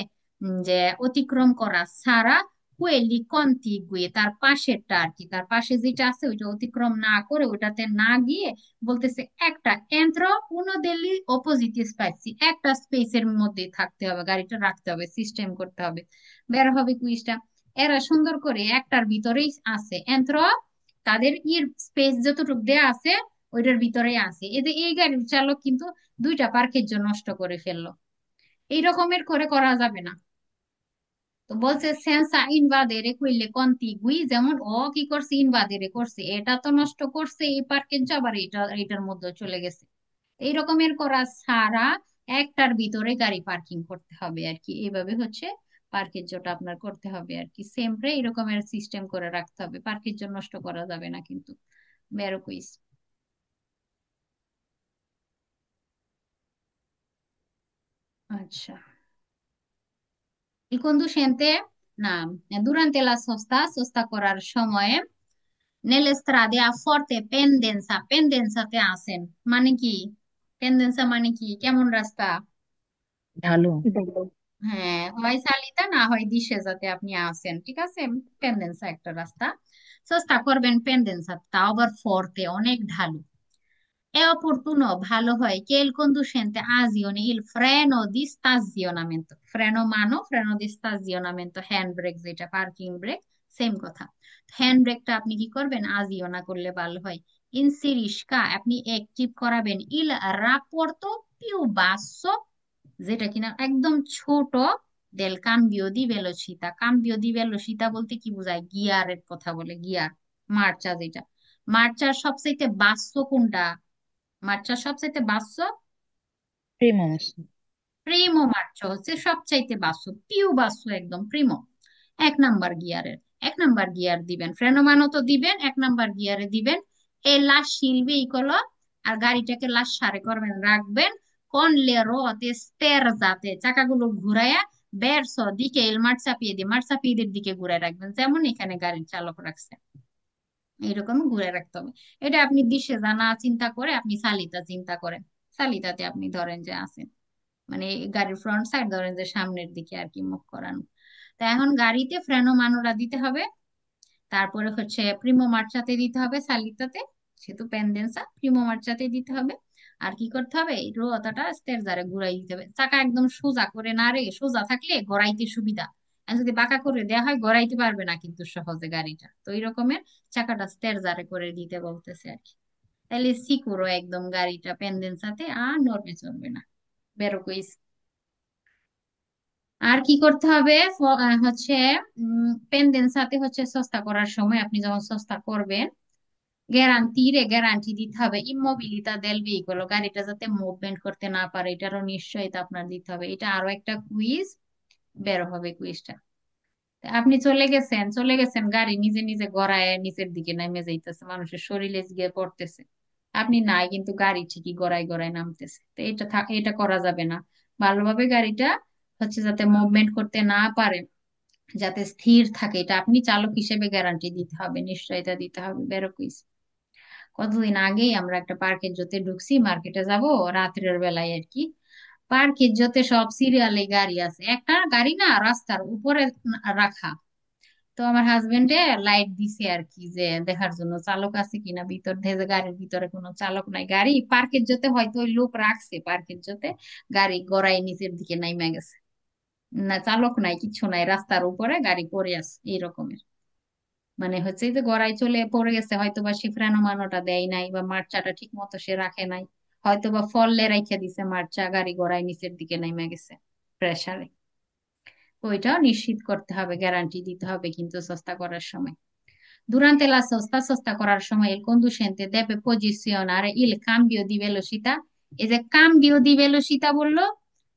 Speaker 1: যে অতিক্রম করা ছাড়া, quelli contigui তার পাশেরটা আর কি, তার পাশে যেটা আছে ওইটা অতিক্রম না করে ওটাতে না গিয়ে, বলতেছে একটা এন্ত্র উনো দেলি অপোজিট স্পাইসি, একটা স্পেসের মধ্যেই থাকতে হবে, গাড়িটা রাখতে হবে, সিস্টেম করতে হবে। বের হবে কুইজটা, এরা সুন্দর করে একটার ভিতরেই আছে এন্ত্র, তাদের ইর স্পেস যতটুকু দেয়া আছে ওইটার ভিতরেই আছে, এতে এই গাড়ির চালক কিন্তু দুইটা পার্কের জন্য নষ্ট করে ফেললো, এই রকমের করে করা যাবে না। তো বলছে সেন্সা ইনভাদেরে কইলে কন্তিগুই, যেমন ও কি করছে ইনভাদেরে করছে, এটা তো নষ্ট করছে এই পার্কের আবার এটা এটার মধ্যে চলে গেছে, এই রকমের করা ছাড়া একটার ভিতরে গাড়ি পার্কিং করতে হবে আর কি, এইভাবে হচ্ছে পার্কের জন্য আপনার করতে হবে আর কি, সেমপ্রে এরকমের সিস্টেম করে রাখতে হবে, পার্কের জন্য নষ্ট করা যাবে না কিন্তু। বেরো কুইজ। আচ্ছা, il conducente না, durante la sosta, sosta করার সময়ে nelle strade a forte pendenza, পেন্ডেন্সাতে আসেন মানে কি, পেন্ডেন্সা মানে কি কেমন রাস্তা,
Speaker 3: ঢালু।
Speaker 2: বলো।
Speaker 1: হ্যাঁ হয় সালিতা না হয় দিশে যাতে আপনি আসেন, ঠিক আছে, পেন্ডেন্সা একটা রাস্তা, সস্তা করবেন পেন্ডেন্সা, তাও আবার ফর্তে অনেক ঢালু। È opportuno, ভালো হয় che il conducente azioni il freno di stazionamento, freno mano, freno di stazionamento, hand brake যেটা পার্কিং ব্রেক, সেম কথা। হ্যান্ড ব্রেকটা আপনি কি করবেন, আজইও না করলে ভালো হয়। ইনসিরিশকা আপনি অ্যাক্টিভ করাবেন ইল রাপোর্তো পিউ বাসো, যেটা কিনা একদম ছোট, দেল কাম্বিও দি ভেলোসিতা। কাম্বিও দি ভেলোসিতা বলতে কি বোঝায়, গিয়ারের কথা বলে, গিয়ার, মার্চা যেটা। মার্চার সবচাইতে বাস্য কোনটা, মার্চার সবচাইতে বাস্য,
Speaker 3: প্রিমো মাসি।
Speaker 1: প্রিমো মার্চা হচ্ছে সবচাইতে বাস্য, পিউ বাস্য একদম প্রিমো। এক নাম্বার গিয়ারের, এক নাম্বার গিয়ার দিবেন, ফ্রেনোমানও তো দিবেন, এক নাম্বার গিয়ারে দিবেন। এই লাশ শিলবে ইকলো, আর গাড়িটাকে লাশ সারে করবেন, রাখবেন কোন লেরো অতে স্টের, যাতে চাকাগুলো ঘুরাইয়া বেরসো দিকে এল মাঠ চাপিয়ে দিয়ে, মাঠ চাপিয়ে দিয়ে দিকে ঘুরাই রাখবেন, যেমন এখানে গাড়ির চালক রাখছে এইরকম ঘুরে রাখতে হবে। এটা আপনি দিশে জানা চিন্তা করে আপনি সালিতা চিন্তা করেন। সালিতাতে আপনি ধরেন যে আছেন, মানে গাড়ির ফ্রন্ট সাইড ধরেন যে সামনের দিকে আর কি মুখ করানো। তা এখন গাড়িতে ফ্রেনো মানুরা দিতে হবে, তারপরে হচ্ছে প্রিমো মার্চাতে দিতে হবে, সালিতাতে সেহেতু পেন্ডেন্সা প্রিমো মার্চাতে দিতে হবে। আর কি করতে হবে, এই রোতাটা স্টেরজারে ঘুরাই দিতে হবে, চাকা একদম সোজা করে না রে, সোজা থাকলে গড়াইতে সুবিধা। আর যদি বাঁকা করে দেওয়া হয় গড়াইতে পারবে না কিন্তু সহজে গাড়িটা, তো এই রকমের চাকাটা স্টেরজারে করে দিতে বলতেছে আর কি। তাহলে সিকুরো একদম গাড়িটা পেন্ডেন্সাতে আর নড়বে চলবে না। বেরো কইস। আর কি করতে হবে, হচ্ছে পেন্ডেন্সাতে হচ্ছে সস্তা করার সময় আপনি যখন সস্তা করবেন, গ্যারান্টি দিতে হবে ইমোবিলিতা দেল ভেহিকল, গাড়িটা যাতে মুভমেন্ট করতে না পারে এটারও নিশ্চয়তা আপনার দিতে হবে। এটা আরো একটা কুইজ বের হবে, কুইজটা। আপনি চলে গেছেন গাড়ি নিজে নিজে গড়ায় নিচের দিকে নেমে যাইতেছে, মানুষের শরীরে গিয়ে পড়তেছে, আপনি নাই কিন্তু গাড়ি ঠিকই গড়ায় গড়ায় নামতেছে, তো এটা করা যাবে না। ভালোভাবে গাড়িটা হচ্ছে যাতে মুভমেন্ট করতে না পারে, যাতে স্থির থাকে, এটা আপনি চালক হিসেবে গ্যারান্টি দিতে হবে, নিশ্চয়তা দিতে হবে। বেরো কুইজ। কতদিন আগেই আমরা একটা পার্কের জোতে ঢুকছি, মার্কেটে যাব রাত্রের বেলায় আর কি। পার্কের জোতে সব সিরিয়ালে গাড়ি আছে, একটা গাড়ি না রাস্তার উপরে রাখা। তো আমার হাজবেন্ডে লাইট দিছে আর কি, যে দেখার জন্য চালক আছে কিনা ভিতর থেকে, যে গাড়ির ভিতরে কোনো চালক নাই, গাড়ি পার্কের জোতে হয়তো ওই লোক রাখছে পার্কের জোতে, গাড়ি গড়াই নিচের দিকে নাইমা গেছে, না চালক নাই কিচ্ছু নাই, রাস্তার উপরে গাড়ি পড়ে আছে এইরকমের। মানে হচ্ছে এই যে গড়াই চলে পড়ে গেছে, হয়তো বা সে ফ্রেনো মানোটা দেয় নাই, বা মার্চাটা ঠিক মতো সে রাখে নাই, হয়তো বা ফললে রাইখা দিছে মার্চা, গাড়ি গড়াই নিচের দিকে নেমে গেছে প্রেসারে। ওইটাও নিশ্চিত করতে হবে, গ্যারান্টি দিতে হবে কিন্তু সস্তা করার সময়। Durante la sosta, sosta করার সময় il conducente deve posizionare il cambio di velocità, এই যে cambio di velocità বললো,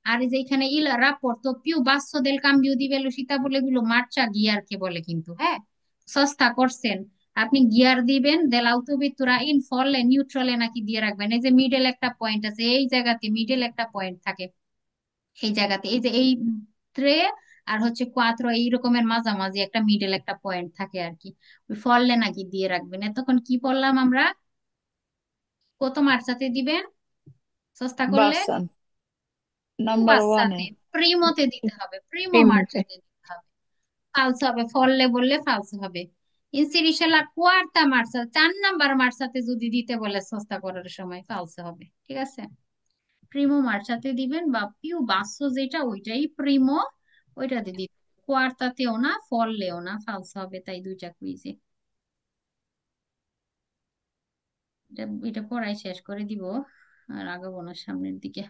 Speaker 1: আর এই যে এখানে il rapporto più basso del cambio di velocità বলে, এগুলো মার্চা গিয়ারকে বলে কিন্তু, হ্যাঁ। সস্তা করছেন, আপনি গিয়ার দিবেন দেল আউটোভেতুরা ইন ফলে নিউট্রালে নাকি দিয়ে রাখবেন, এই যে মিডল একটা পয়েন্ট আছে, এই জায়গাতে মিডল একটা পয়েন্ট থাকে, এই জায়গাতে এই যে এই ট্রে আর হচ্ছে কোয়াত্রো এই রকমের মাঝামাঝি একটা মিডল একটা পয়েন্ট থাকে আর কি, ওই ফললে নাকি দিয়ে রাখবেন। এতক্ষণ কি পড়লাম আমরা, কত মার্চাতে দিবেন সস্তা করলে,
Speaker 3: বাসান
Speaker 1: টু
Speaker 3: নাম্বার ওয়ানে।
Speaker 1: বাচ্চাতে, প্রিমোতে দিতে হবে, প্রিমো
Speaker 2: প্রিমোতে।
Speaker 1: মার্চাতে দিতে হবে, ফালসো হবে, ফললে বললে ফালসো হবে। ইনসিরিশালা কোয়ার্টা মার্চা, 4 নাম্বার মার্চাতে যদি দিতে বলে সস্তা করার সময় ফালসো হবে, ঠিক আছে। প্রিমো মার্চাতে দিবেন, বা পিউ বাসো যেটা ওইটাই প্রিমো, ওইটাতে দিবেন। কোয়ার্তাতেও না ফললেও না, ফালসো হবে, তাই দুইটা কুইজে। এটা পড়াই শেষ করে দিব, আর আগাবো না সামনের দিকে।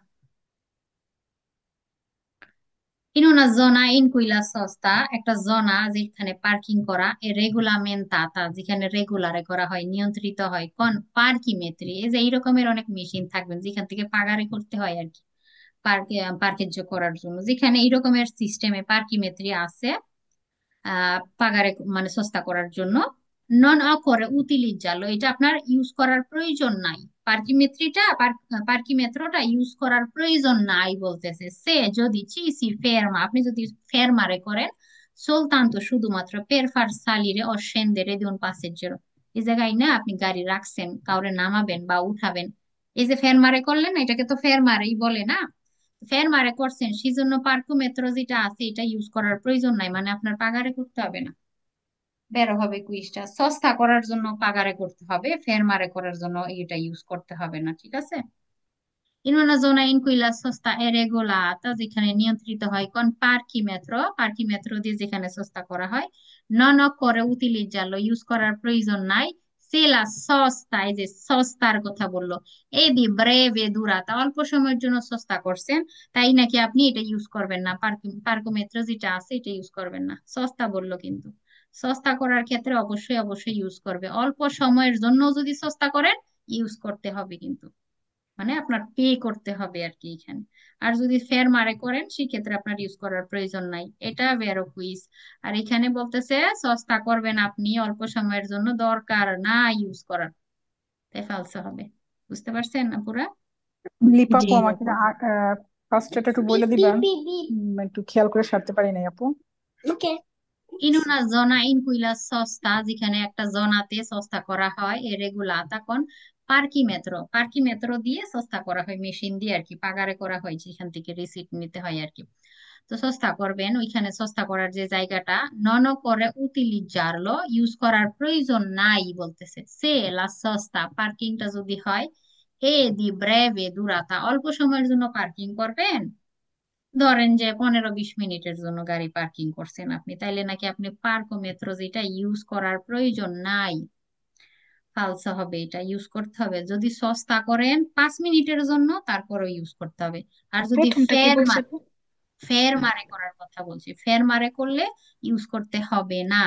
Speaker 1: In una zona in cui la sosta, একটা জোনা যেখানে পার্কিং করা, এ রেগুলামেন্টাতা যেখানে রেগুলারে করা হয়, নিয়ন্ত্রিত হয়, কোন পার্কিমেট্রি, এই যে এই রকমের অনেক মেশিন থাকবেন যেখান থেকে পাগারে করতে হয় আর কি, পার্কেজ করার জন্য, যেখানে এই রকমের সিস্টেমে পার্কিমেট্রি আছে, পাগারে মানে সস্তা করার জন্য। নন অকরে উতিলিজ্জালো, এটা আপনার ইউজ করার প্রয়োজন নাই, পার্কিমেট্রিটা পার্কিমেট্রোটা ইউজ করার প্রয়োজন নাই বলতেছে। সে যদি চিসি ফেরমা, আপনি যদি ফেরমারে করেন, soltanto শুধুমাত্র পের ফার সালিরে ও scendere di un passeggero, এই জায়গায় না আপনি গাড়ি রাখছেন, কাউরে নামাবেন বা উঠাবেন, এই যে ফেরমারে করলেন না, এটাকে তো ফেরমারেই বলে না, ফের মারে করছেন, সেজন্য পার্কো মেট্রো যেটা আছে এটা ইউজ করার প্রয়োজন নাই, মানে আপনার পাগারে করতে হবে না। বেরো হবে কুইজটা, সস্তা করার জন্য পাগারে করতে হবে, ফের মারে করার জন্য এটা ইউজ করতে হবে না, ঠিক আছে। In una zona in cui la sosta è regolata, যেখানে নিয়ন্ত্রিত হয় con parchimetro দিয়ে যেখানে sosta করা হয়, non occorre utilizzarlo, ইউজ করার প্রয়োজন নাই, se la sosta, এই যে সস্তার কথা বললো, এই দি breve durata, অল্প সময়ের জন্য সস্তা করছেন, তাই নাকি আপনি এটা ইউজ করবেন না, পার্কোমেট্রো যেটা আছে এটা ইউজ করবেন না, সস্তা বললো কিন্তু। সস্তা করার ক্ষেত্রে অবশ্যই অবশ্যই ইউজ করবে, অল্প সময়ের জন্য যদি সস্তা করেন ইউজ করতে হবে কিন্তু, মানে আপনার পে করতে হবে আর কি এখানে। আর যদি ফের মারে করেন সেক্ষেত্রে আপনার ইউজ করার প্রয়োজন নাই, এটা ভেরো কুইজ। আর এখানে বলতেছে সস্তা করবেন আপনি অল্প সময়ের জন্য, দরকার না ইউজ করার, তাই ফালসে হবে। বুঝতে পারছেন না পুরা?
Speaker 4: লিপা
Speaker 3: জি
Speaker 4: আপু আমাকে
Speaker 3: আপু।
Speaker 4: ফার্স্ট এটা একটু বলে দিবেন, একটু খেয়াল করে সারতে পারি নাই আপু।
Speaker 1: In una zona in cui la sosta, যেখানে একটা জোনাতে সস্তা করা হয়, রেগুলাতা কোন পার্কিমেত্র দিয়ে সস্তা করা হয়, মেশিন দিয়ে আর কি, পাগারে করা হয়, যেখান থেকে রিসিট নিতে হয় আর কি। তো সস্তা করবেন ওইখানে, সস্তা করার যে জায়গাটা, নন করে উতিলিজ্জারলো, ইউজ করার প্রয়োজন নাই বলতেছে, সে লা সস্তা পার্কিংটা যদি হয়, এ দি ব্রেভে দুরাতা, অল্প সময়ের জন্য পার্কিং করবেন, ধরেন যে 15-20 মিনিটের জন্য গাড়ি পার্কিং করছেন আপনি, তাইলে নাকি আপনি পার্কোমেট্রো যেটা ইউজ করার প্রয়োজন নাই, ফালসা হবে, এটা ইউজ করতে হবে। যদি সস্তা করেন 5 মিনিটের জন্য তারপরও ইউজ করতে হবে। আর যদি
Speaker 3: প্রথমটা কি বলছে আপু?
Speaker 1: ফের মারে করার কথা বলছি, ফের মারে করলে ইউজ করতে হবে না,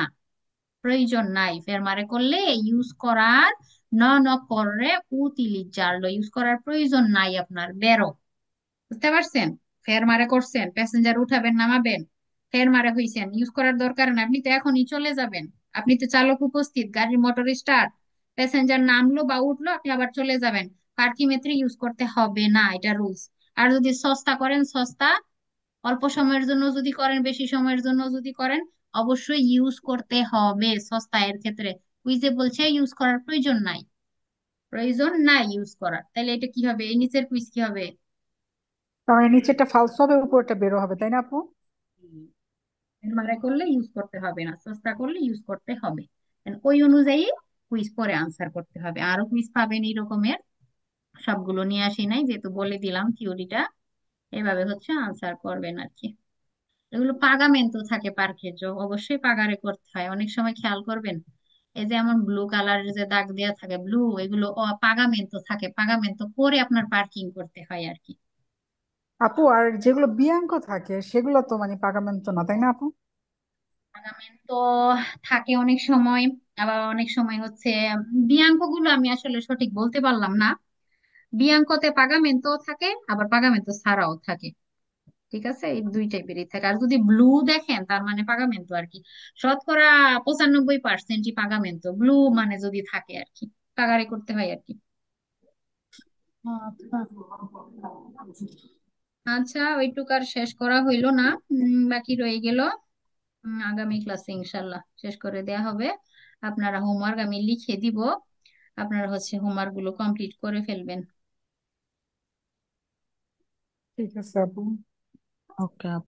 Speaker 1: প্রয়োজন নাই, ফের মারে করলে ইউজ করার, ন করে উতিলিজ্জারলো, ইউজ করার প্রয়োজন নাই আপনার, বেরো। বুঝতে পারছেন? ফের মারে করছেন, প্যাসেঞ্জার উঠাবেন নামাবেন, ফের মারে হইছেন, ইউজ করার দরকার না, আপনি তো এখনই চলে যাবেন, আপনি তো চালক উপস্থিত, গাড়ির মোটর স্টার্ট, প্যাসেঞ্জার নামলো বা উঠলো, আপনি আবার চলে যাবেন, পার্কিমেট্রি ইউজ করতে হবে না, এটা রুলস। আর যদি সস্তা করেন, সস্তা অল্প সময়ের জন্য যদি করেন, বেশি সময়ের জন্য যদি করেন, অবশ্যই ইউজ করতে হবে সস্তা এর ক্ষেত্রে। ওই যে বলছে ইউজ করার প্রয়োজন নাই, প্রয়োজন নাই ইউজ করার, তাহলে এটা কি হবে, এই নিচের কুইজ কি হবে?
Speaker 4: তাহলে নিচেরটা ফালসো হবে, উপরটা বেরো হবে, তাই না আপু?
Speaker 1: মারে করলে ইউজ করতে হবে না, সস্তা করলে ইউজ করতে হবে। And ওই অনুযায়ী কুইজ পরে আনসার করতে হবে। আরো কুইজ পাবেন এই রকমের, সবগুলো নিয়ে আসি নাই, যেহেতু বলে দিলাম থিওরিটা, এভাবে হচ্ছে আনসার করবেন আর কি। এগুলো পাগামেন্টো থাকে পার্কের, অবশ্যই পাগারে করতে হয়, অনেক সময় খেয়াল করবেন, এই যে এমন ব্লু কালারের যে দাগ দেওয়া থাকে ব্লু, এগুলো পাগামেন্টো থাকে, পাগামেন্টো করে আপনার পার্কিং করতে হয় আর কি।
Speaker 4: আপু আর যেগুলো বিয়াঙ্ক থাকে সেগুলো তো মানে পাকামেন্ট না, তাই না আপু?
Speaker 1: পাগামেন্টো থাকে অনেক সময়, আবার অনেক সময় হচ্ছে বিয়াঙ্কো গুলো আমি আসলে সঠিক বলতে পারলাম না। বিয়াঙ্কোতে পাগামেন্টো থাকে, আবার পাগামেন্টো ছাড়াও থাকে, ঠিক আছে, এই দুই টাইপেরই থাকে। আর যদি ব্লু দেখেন তার মানে পাগামেন্টো আর কি, শতকরা 95%ই পাগামেন্টো, ব্লু মানে যদি থাকে আর কি, পাগারে করতে হয় আর কি।
Speaker 4: আচ্ছা।
Speaker 1: আচ্ছা, ওইটুক আর শেষ করা হইলো না, বাকি রয়ে গেল। আগামী ক্লাসে ইনশাল্লাহ শেষ করে দেয়া হবে। আপনারা হোমওয়ার্ক আমি লিখে দিব, আপনারা হচ্ছে হোমওয়ার্ক গুলো কমপ্লিট করে ফেলবেন।
Speaker 4: ঠিক আছে আপু।
Speaker 3: ওকে।